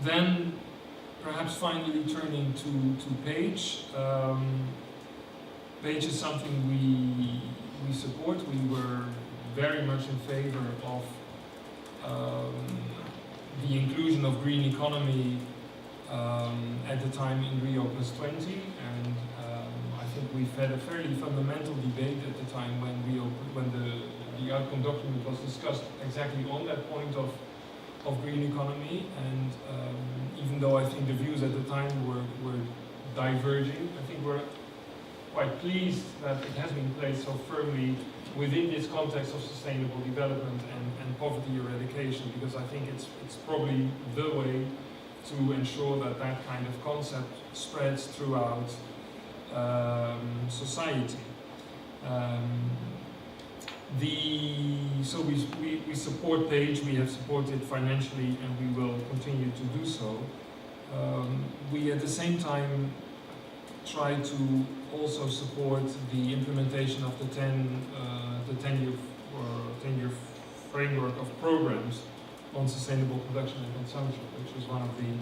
Then, perhaps finally turning to PAGE. PAGE is something we support. We were very much in favor of the inclusion of green economy at the time in Rio + 20, and I think we've had a fairly fundamental debate at the time when the outcome document was discussed exactly on that point of green economy, and even though I think the views at the time were diverging, I think we're quite pleased that it has been placed so firmly within this context of sustainable development and poverty eradication, because I think it's probably the way to ensure that that kind of concept spreads throughout society. So we support PAGE, we have supported financially, and we will continue to do so. We at the same time try to also support the implementation of the 10-year framework of programs on sustainable production and consumption, which was one of the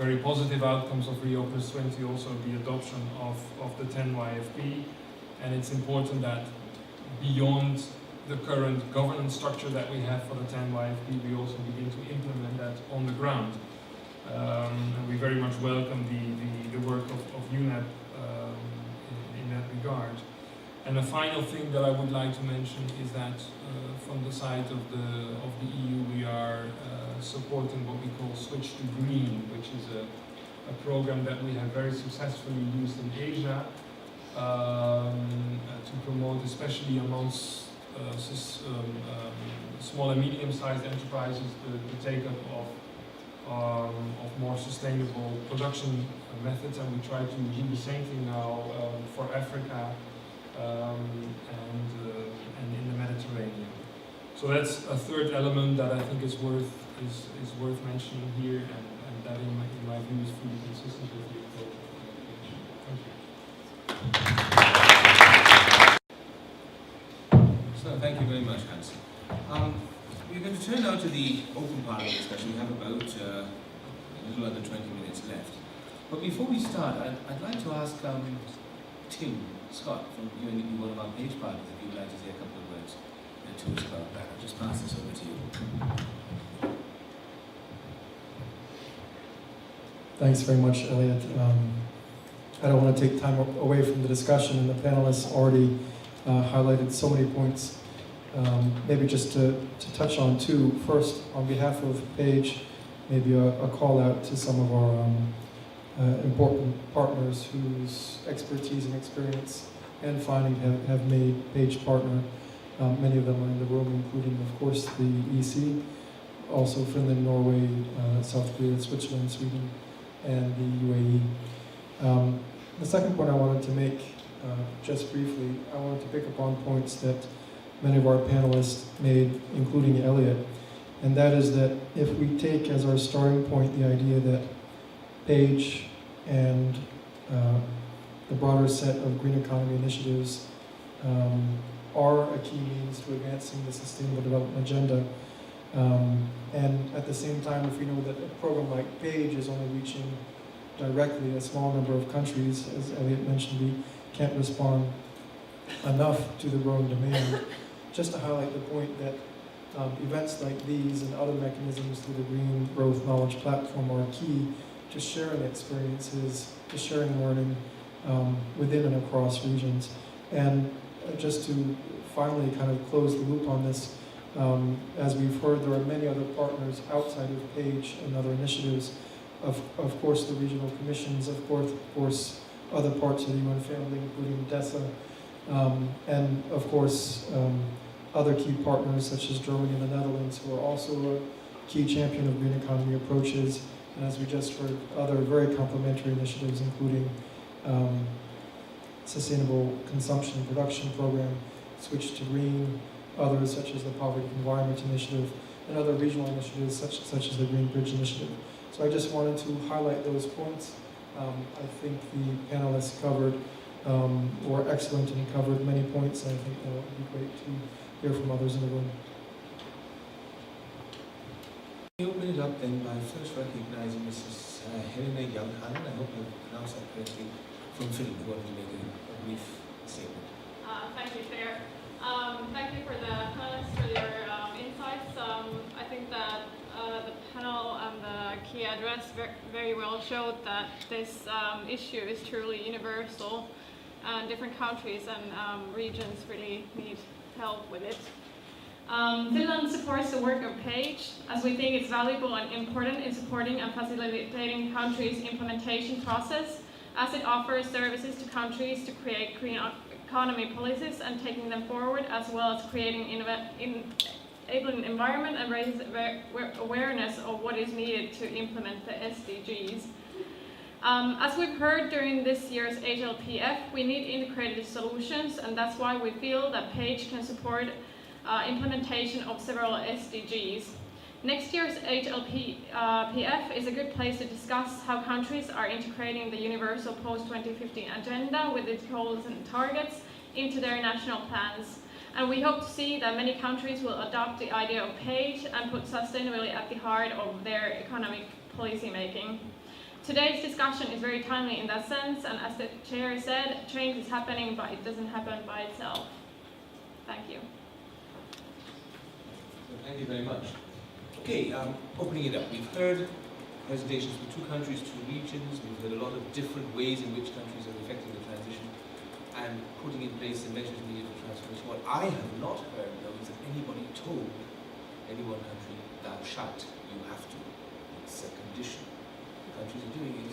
very positive outcomes of Rio + 20, also the adoption of the 10 YFP. And it's important that beyond the current governance structure that we have for the 10 YFP, we also begin to implement that on the ground. And we very much welcome the work of UNEP in that regard. And the final thing that I would like to mention is that from the side of the EU, we are supporting what we call Switch to Green, which is a program that we have very successfully used in Asia to promote, especially amongst small and medium-sized enterprises, the take-up of more sustainable production methods, and we try to do the same thing now for Africa and in the Mediterranean. So that's a third element that I think is worth mentioning here, and that in my view is fully consistent with the approach of the application. Thank you. So thank you very much, Hans. We're going to turn now to the open part of the discussion. We have about a little under 20 minutes left. But before we start, I'd like to ask Tim Scott from UNDP, one of our PAGE partners, if you'd like to say a couple of words to us about that. I'll just pass this over to you. Thanks very much, Elliot. I don't want to take time away from the discussion, and the panelists already highlighted so many points. Maybe just to touch on two. First, on behalf of PAGE, maybe a call out to some of our important partners whose expertise and experience and finding have made PAGE partner. Many of them are in the room, including, of course, the EC, also Finland, Norway, South Korea, Switzerland, Sweden, and the UAE. The second point I wanted to make, just briefly, I wanted to pick up on points that many of our panelists made, including Elliot, and that is that if we take as our starting point the idea that PAGE and the broader set of green economy initiatives are a key means to advancing the Sustainable Development Agenda, and at the same time, if we know that a program like PAGE is only reaching directly a small number of countries, as Elliot mentioned, we can't respond enough to the growing demand. Just to highlight the point that events like these and other mechanisms through the Green Growth Knowledge Platform are key to sharing experiences, to sharing learning within and across regions. And just to finally kind of close the loop on this, as we've heard, there are many other partners outside of PAGE and other initiatives. Of course, the regional commissions, of course, other parts of the UN family, including DESA, and of course, other key partners such as Germany and the Netherlands, who are also a key champion of green economy approaches, and as we just heard, other very complementary initiatives, including Sustainable Consumption and Production Program, Switch to Green, others such as the Poverty Environment Initiative, and other regional initiatives such as the Green Bridge Initiative. So I just wanted to highlight those points. I think the panelists were excellent and covered many points, and I think that would be great to hear from others in the room. We open it up then by first recognizing Mrs. Helena Younghan, I hope I pronounced that correctly, from Finland, who wanted to make a brief statement. Thank you, Chair. Thank you for the panelists for your insights. I think that the panel and the key address very well showed that this issue is truly universal, and different countries and regions really need help with it. Finland supports the work of PAGE, as we think it's valuable and important in supporting and facilitating countries' implementation process, as it offers services to countries to create green economy policies and taking them forward, as well as creating enabling environment and raise awareness of what is needed to implement the SDGs. As we've heard during this year's HLPF, we need integrated solutions, and that's why we feel that PAGE can support implementation of several SDGs. Next year's HLPF is a good place to discuss how countries are integrating the Universal Post-2015 Agenda with its goals and targets into their national plans. And we hope to see that many countries will adopt the idea of PAGE and put sustainability at the heart of their economic policy making. Today's discussion is very timely in that sense, and as the chair said, change is happening, but it doesn't happen by itself. Thank you. Thank you very much. Okay, opening it up. We've heard presentations from 2 countries, 2 regions. We've heard a lot of different ways in which countries are affecting the transition and putting in place the measures needed for transformation. What I have not heard, though, is that anybody told any one country, thou shalt, you have to. It's a condition. Countries are doing it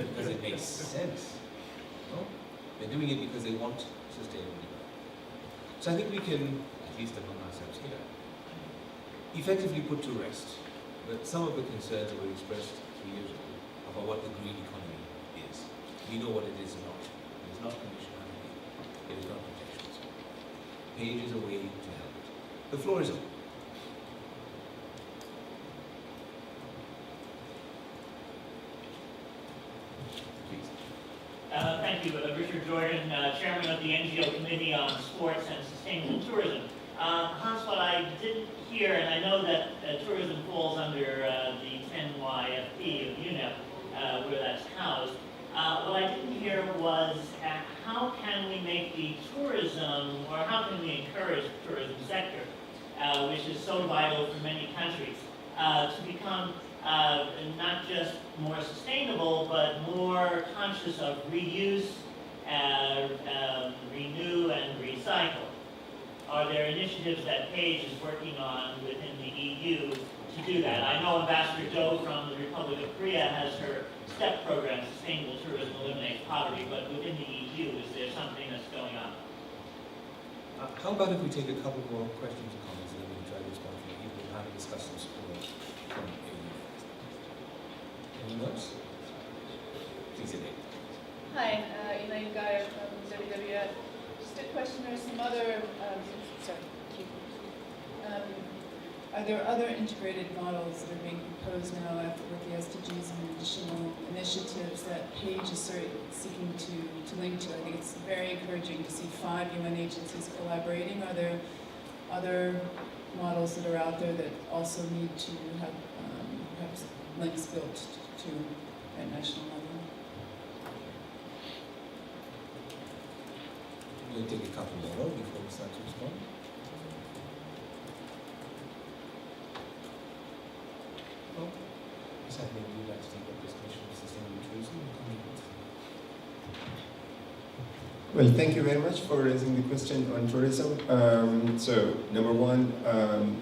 because it makes sense. No? They're doing it because they want sustainable development. So I think we can, at least among ourselves here, effectively put to rest that some of the concerns that were expressed 3 years ago about what the green economy is. We know what it is not. It is not conditionality. It is not protectionism. PAGE is a way to help it. The floor is open. Thank you. Richard Jordan, Chairman of the NGO Committee on Sports and Sustainable Tourism. Hans, what I didn't hear, and I know that tourism falls under the 10YFP of UNEP, where that's housed. What I didn't hear was how can we make the tourism, or how can we encourage the tourism sector, which is so vital for many countries, to become not just more sustainable, but more conscious of reuse, renew, and recycle. Are there initiatives that PAGE is working on within the EU to do that? I know Ambassador Do from the Republic of Korea has her STEP program, Sustainable Tourism Eliminates Poverty, but within the EU, is there something that's going on? How about if we take a couple more questions and comments and then we can try to respond to you? We'll have to discuss this from a Anyone else? Please, Elaine. Hi, Elaine Geyer from WWF. Just a question, there's some other, are there other integrated models that are being proposed now after with the SDGs and additional initiatives that PAGE is seeking to link to? I think it's very encouraging to see 5 UN agencies collaborating. Are there other models that are out there that also need to have perhaps links built to at national level? We'll take a couple more before we start to respond. Oh, is that maybe you'd like to take up this question of sustainable tourism? Well, thank you very much for raising the question on tourism. So, number one,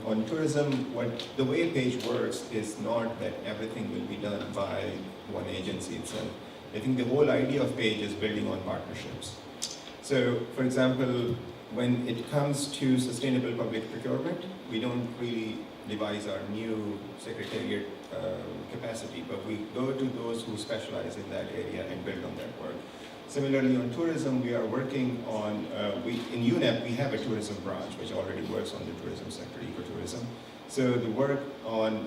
on tourism, the way PAGE works is not that everything will be done by one agency itself. I think the whole idea of PAGE is building on partnerships. So, for example, when it comes to sustainable public procurement, we don't really devise our new secretariat capacity, but we go to those who specialize in that area and build on that work. Similarly, on tourism, we are working on, in UNEP, we have a tourism branch which already works on the tourism sector, ecotourism. So the work on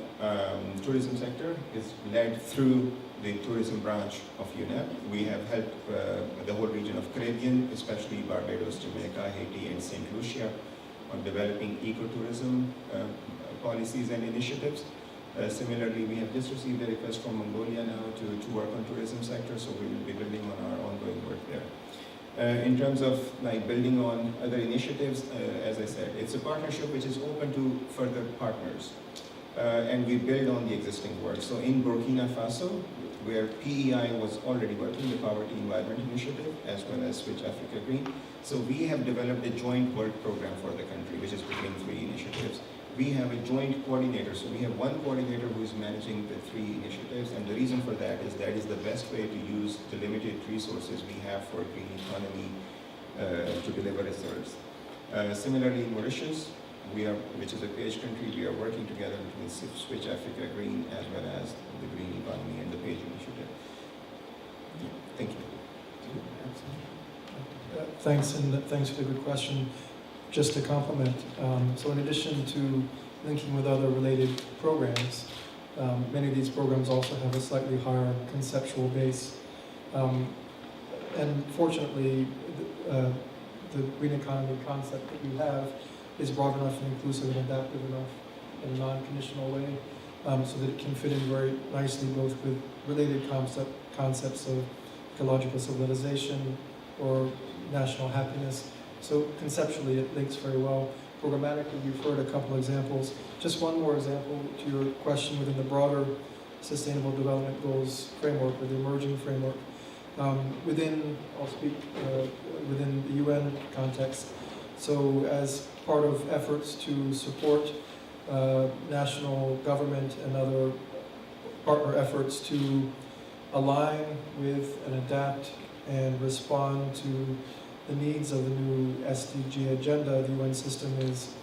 tourism sector is led through the tourism branch of UNEP. We have helped the whole region of Caribbean, especially Barbados, Jamaica, Haiti, and St. Lucia, on developing ecotourism policies and initiatives. Similarly, we have just received a request from Mongolia now to work on tourism sector, so we will be building on our ongoing work there. In terms of like building on other initiatives, as I said, it's a partnership which is open to further partners. And we build on the existing work. So in Burkina Faso, where PEI was already working, the Poverty Environment Initiative, as well as Switch Africa Green. So we have developed a joint work program for the country, which is between 3 initiatives. We have a joint coordinator, so we have one coordinator who is managing the 3 initiatives, and the reason for that is the best way to use the limited resources we have for green economy to deliver results. Similarly, in Mauritius, which is a PAGE country, we are working together between Switch Africa Green as well as the Green Economy and the PAGE initiative. Thank you. Thanks, and thanks for the good question. Just to complement, so in addition to linking with other related programs, many of these programs also have a slightly higher conceptual base. And fortunately, the green economy concept that we have is broad enough and inclusive and adaptive enough in a non-conditional way, so that it can fit in very nicely both with related concepts of ecological civilization or national happiness. So conceptually it links very well. Programmatically, you've heard a couple examples. Just one more example to your question within the broader Sustainable Development Goals framework or the emerging framework. I'll speak within the UN context. So as part of efforts to support national government and other partner efforts to align with and adapt and respond to the needs of the new SDG agenda, the UN system is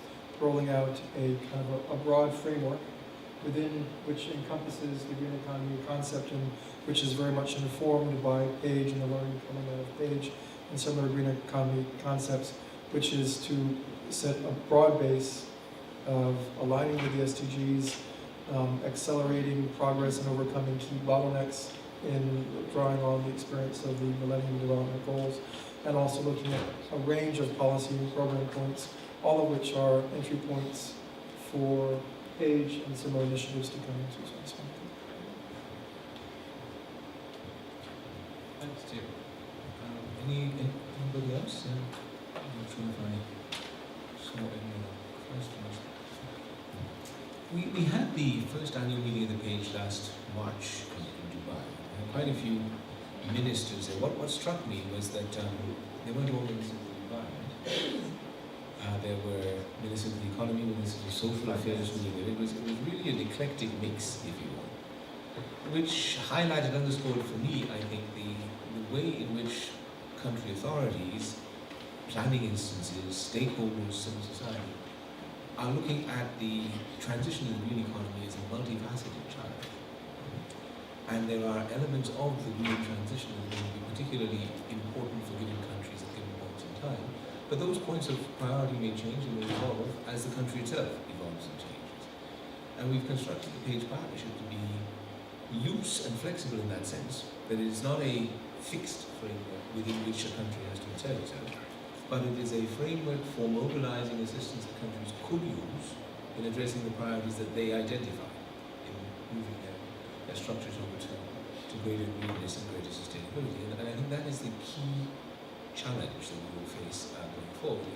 rolling out a kind of a broad framework within which encompasses the green economy concept, and which is very much informed by PAGE and the learning coming out of PAGE and similar green economy concepts, which is to set a broad base of aligning with the SDGs, accelerating progress and overcoming key bottlenecks in drawing on the experience of the Millennium Development Goals, and also looking at a range of policy and program points, all of which are entry points for PAGE and similar initiatives to come into. Thanks, Jim. Anybody else? I'm not sure if I saw any other questions. We had the first annual meeting of the PAGE last March in Dubai. We had quite a few ministers there. What struck me was that they weren't all ministers of the environment. There were ministers of the economy, ministers of social affairs. It was really an eclectic mix, if you will, which highlighted, underscored for me, I think, the way in which country authorities, planning instances, stakeholders, civil society are looking at the transition of the green economy as a multifaceted challenge. And there are elements of the green transition that are going to be particularly important for given countries at given points in time. But those points of priority may change and may evolve as the country itself evolves and changes. And we've constructed the PAGE partnership to be loose and flexible in that sense, that it is not a fixed framework within which a country has to insert itself, but it is a framework for mobilizing assistance that countries could use in addressing the priorities that they identify in moving their structures over to greater greenness and greater sustainability. And I think that is the key challenge that we will face going forward.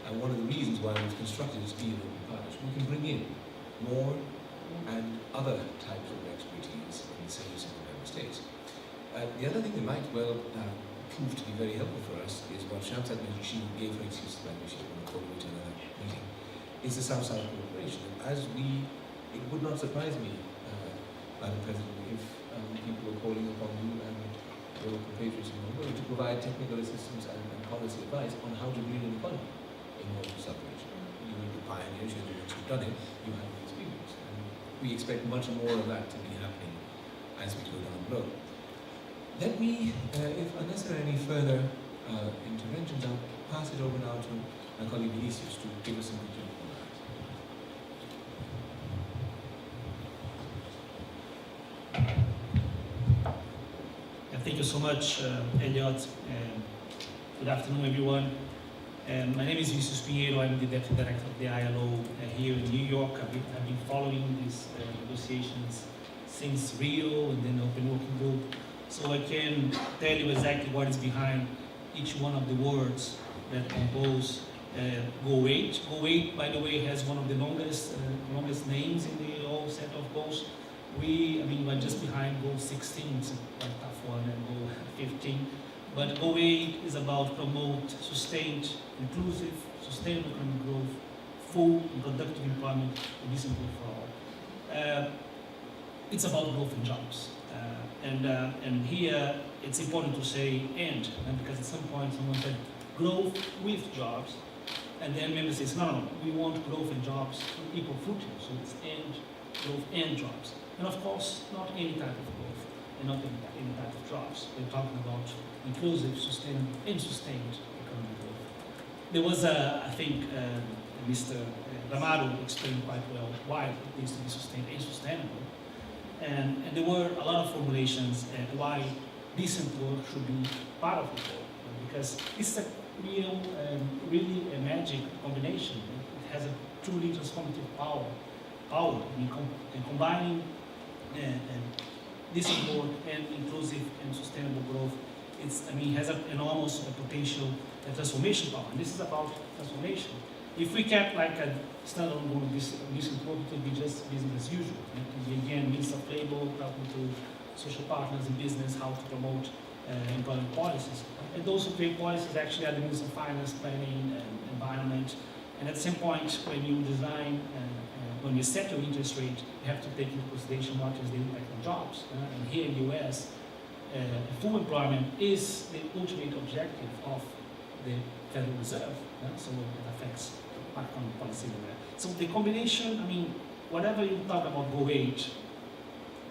And one of the reasons why we've constructed this deal open partnership, we can bring in more and other types of expertise in the service of the member states. The other thing that might well prove to be very helpful for us is what Shamsad mentioned. She gave her excuse to she was called me to another meeting. Is the South-South cooperation. It would not surprise me, Madam President, if people were calling upon you and your compatriots in Mongolia to provide technical assistance and policy advice on how to green an economy in Mauritius operation. You are the pioneers, you're the ones who've done it, you have the experience. And we expect much more of that to be happening as we go down the road. Let me, unless there are any further interventions, I'll pass it over now to my colleague Vinicius to give us some concluding remarks. Thank you so much, Elliot. Good afternoon, everyone. My name is Vinicius Pinheiro. I'm the Deputy Director of the ILO here in New York. I've been following these negotiations since Rio and then the Open Working Group. So I can tell you exactly what is behind each one of the words that compose Goal 8. Goal 8, by the way, has one of the longest names in the whole set of goals. We're just behind Goal 16, it's a quite tough one, and Goal 15. But Goal 8 is about promote sustained, inclusive, sustainable economic growth, full and productive employment, and decent work for all. It's about growth and jobs. And here it's important to say and because at some point someone said growth with jobs, and then member says, no, we want growth and jobs on equal footing, so it's and growth and jobs. And of course, not any type of growth and not any type of jobs. We're talking about inclusive, sustainable, and sustained economic growth. There was, I think, Mr. Ramado explained quite well why it needs to be sustained and sustainable. And there were a lot of formulations why decent work should be part of the goal, because it's a really a magic combination. It has a truly transformative power in combining decent work and inclusive and sustainable growth. Has an enormous potential transformation power. And this is about transformation. If we kept like a standalone goal of decent work, it would be just business as usual. It would be again means of labor, talking to social partners in business, how to promote employment policies. And those who create policies actually are the Minister of Finance, Planning, and Environment. And at the same point, when you design, when you set your interest rate, you have to take into consideration what is the impact on jobs. And here in the US, full employment is the ultimate objective of the Federal Reserve. So it affects macroeconomic policy there. So the combination, whatever you talk about Goal 8,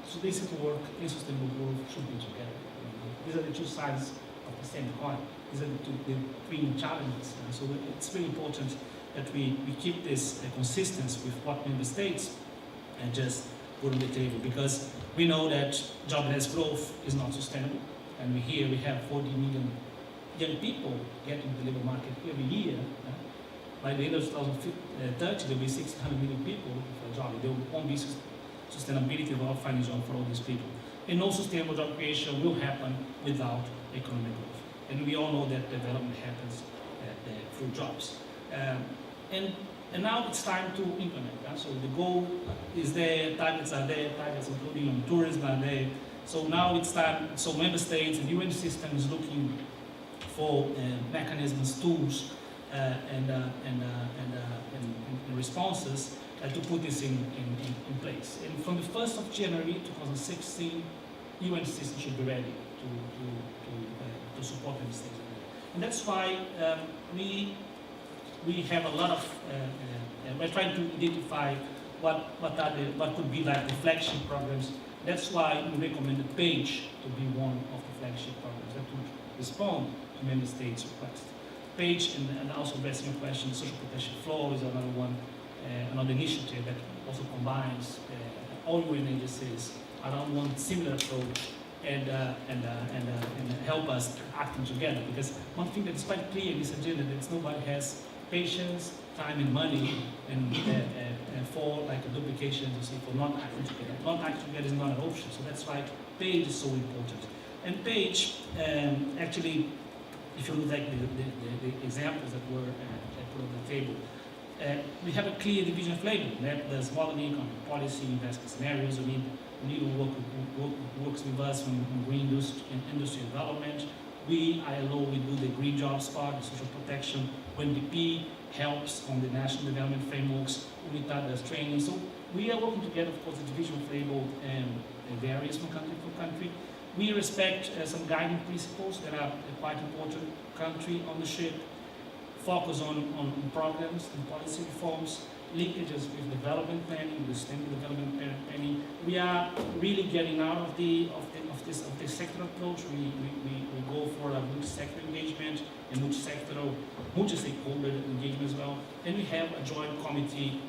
so decent work and sustainable growth should be together. These are the two sides of the same coin. These are the three challenges. So it's very important that we keep this consistency with what member states just put on the table, because we know that jobless growth is not sustainable. And here we have 40 million young people getting the labor market every year. By the end of 2030, there will be 600 million people for a job. There won't be sustainability without finding a job for all these people. And no sustainable job creation will happen without economic growth. And we all know that development happens through jobs. And now it's time to implement. So the goal is there, targets are there, targets including on tourism are there. So now it's time, so member states and UN system is looking for mechanisms, tools, and responses to put this in place. And from the 1st of January 2016, UN system should be ready to support member states. And that's why we have a lot of, we're trying to identify what could be like the flagship programs. That's why we recommend the PAGE to be one of the flagship programs that would respond to member states' requests. PAGE, and also addressing your question, social protection floor is another one, another initiative that also combines all UN agencies around one similar approach and help us acting together. Because one thing that is quite clear in this agenda that nobody has patience, time, and money, and for like a duplication, you see, for not acting together. Not acting together is not an option. So that's why PAGE is so important. And PAGE, actually, if you look at the examples that were put on the table, we have a clear division of labor. There's modeling, economic policy, investment scenarios. We need to works with us on green industry development. We, ILO, we do the green jobs part, the social protection. UNDP helps on the national development frameworks. UNITAD does training. So we are working together, of course, the division of labor varies from country to country. We respect some guiding principles that are quite important. Country ownership, focus on programs and policy reforms, linkages with development planning, with sustainable development planning. We are really getting out of this sector approach. We go for a multi-sector engagement and multi-stakeholder engagement as well. And we have a joint committee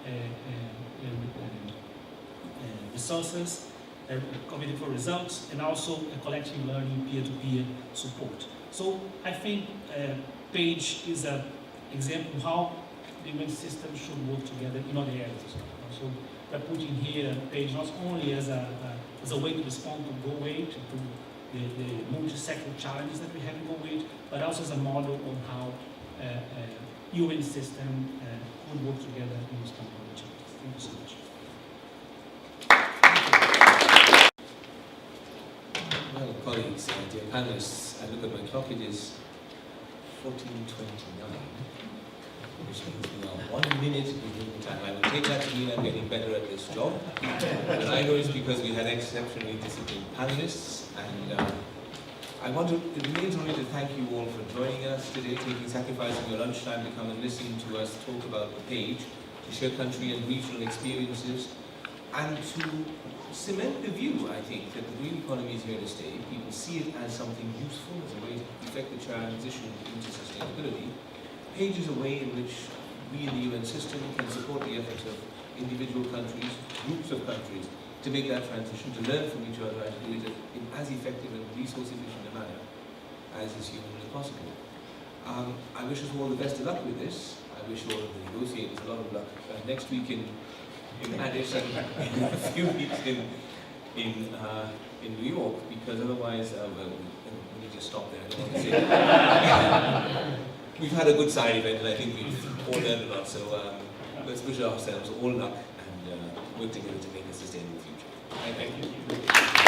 resources a committee for results, and also a collective learning peer-to-peer support. So I think PAGE is an example of how the UN system should work together in other areas. So we're putting here PAGE not only as a way to respond to GO8, to the multi-sector challenges that we have in GO8, but also as a model on how UN system could work together in responding to the challenges. Thank you so much. Well, colleagues, dear panelists, I look at my clock, it is 14:29, which means we are 1 minute within the time. I will take that to mean I'm getting better at this job. But I know it's because we had exceptionally disciplined panelists, and it remains only to thank you all for joining us today, sacrificing your lunchtime to come and listen to us talk about the PAGE, to share country and regional experiences, and to cement the view, I think, that the green economy is here to stay. People see it as something useful, as a way to effect the transition into sustainability. PAGE is a way in which we in the UN system can support the efforts of individual countries, groups of countries, to make that transition, to learn from each other, and to do it in as effective and resource efficient a manner as is humanly possible. I wish us all the best of luck with this. I wish all of the negotiators a lot of luck next week in Addis and in a few weeks in New York, because otherwise, well, let me just stop there. I don't want to say. We've had a good side event, and I think we've all learned a lot. So let's wish ourselves all luck and work together to make a sustainable future. Thank you.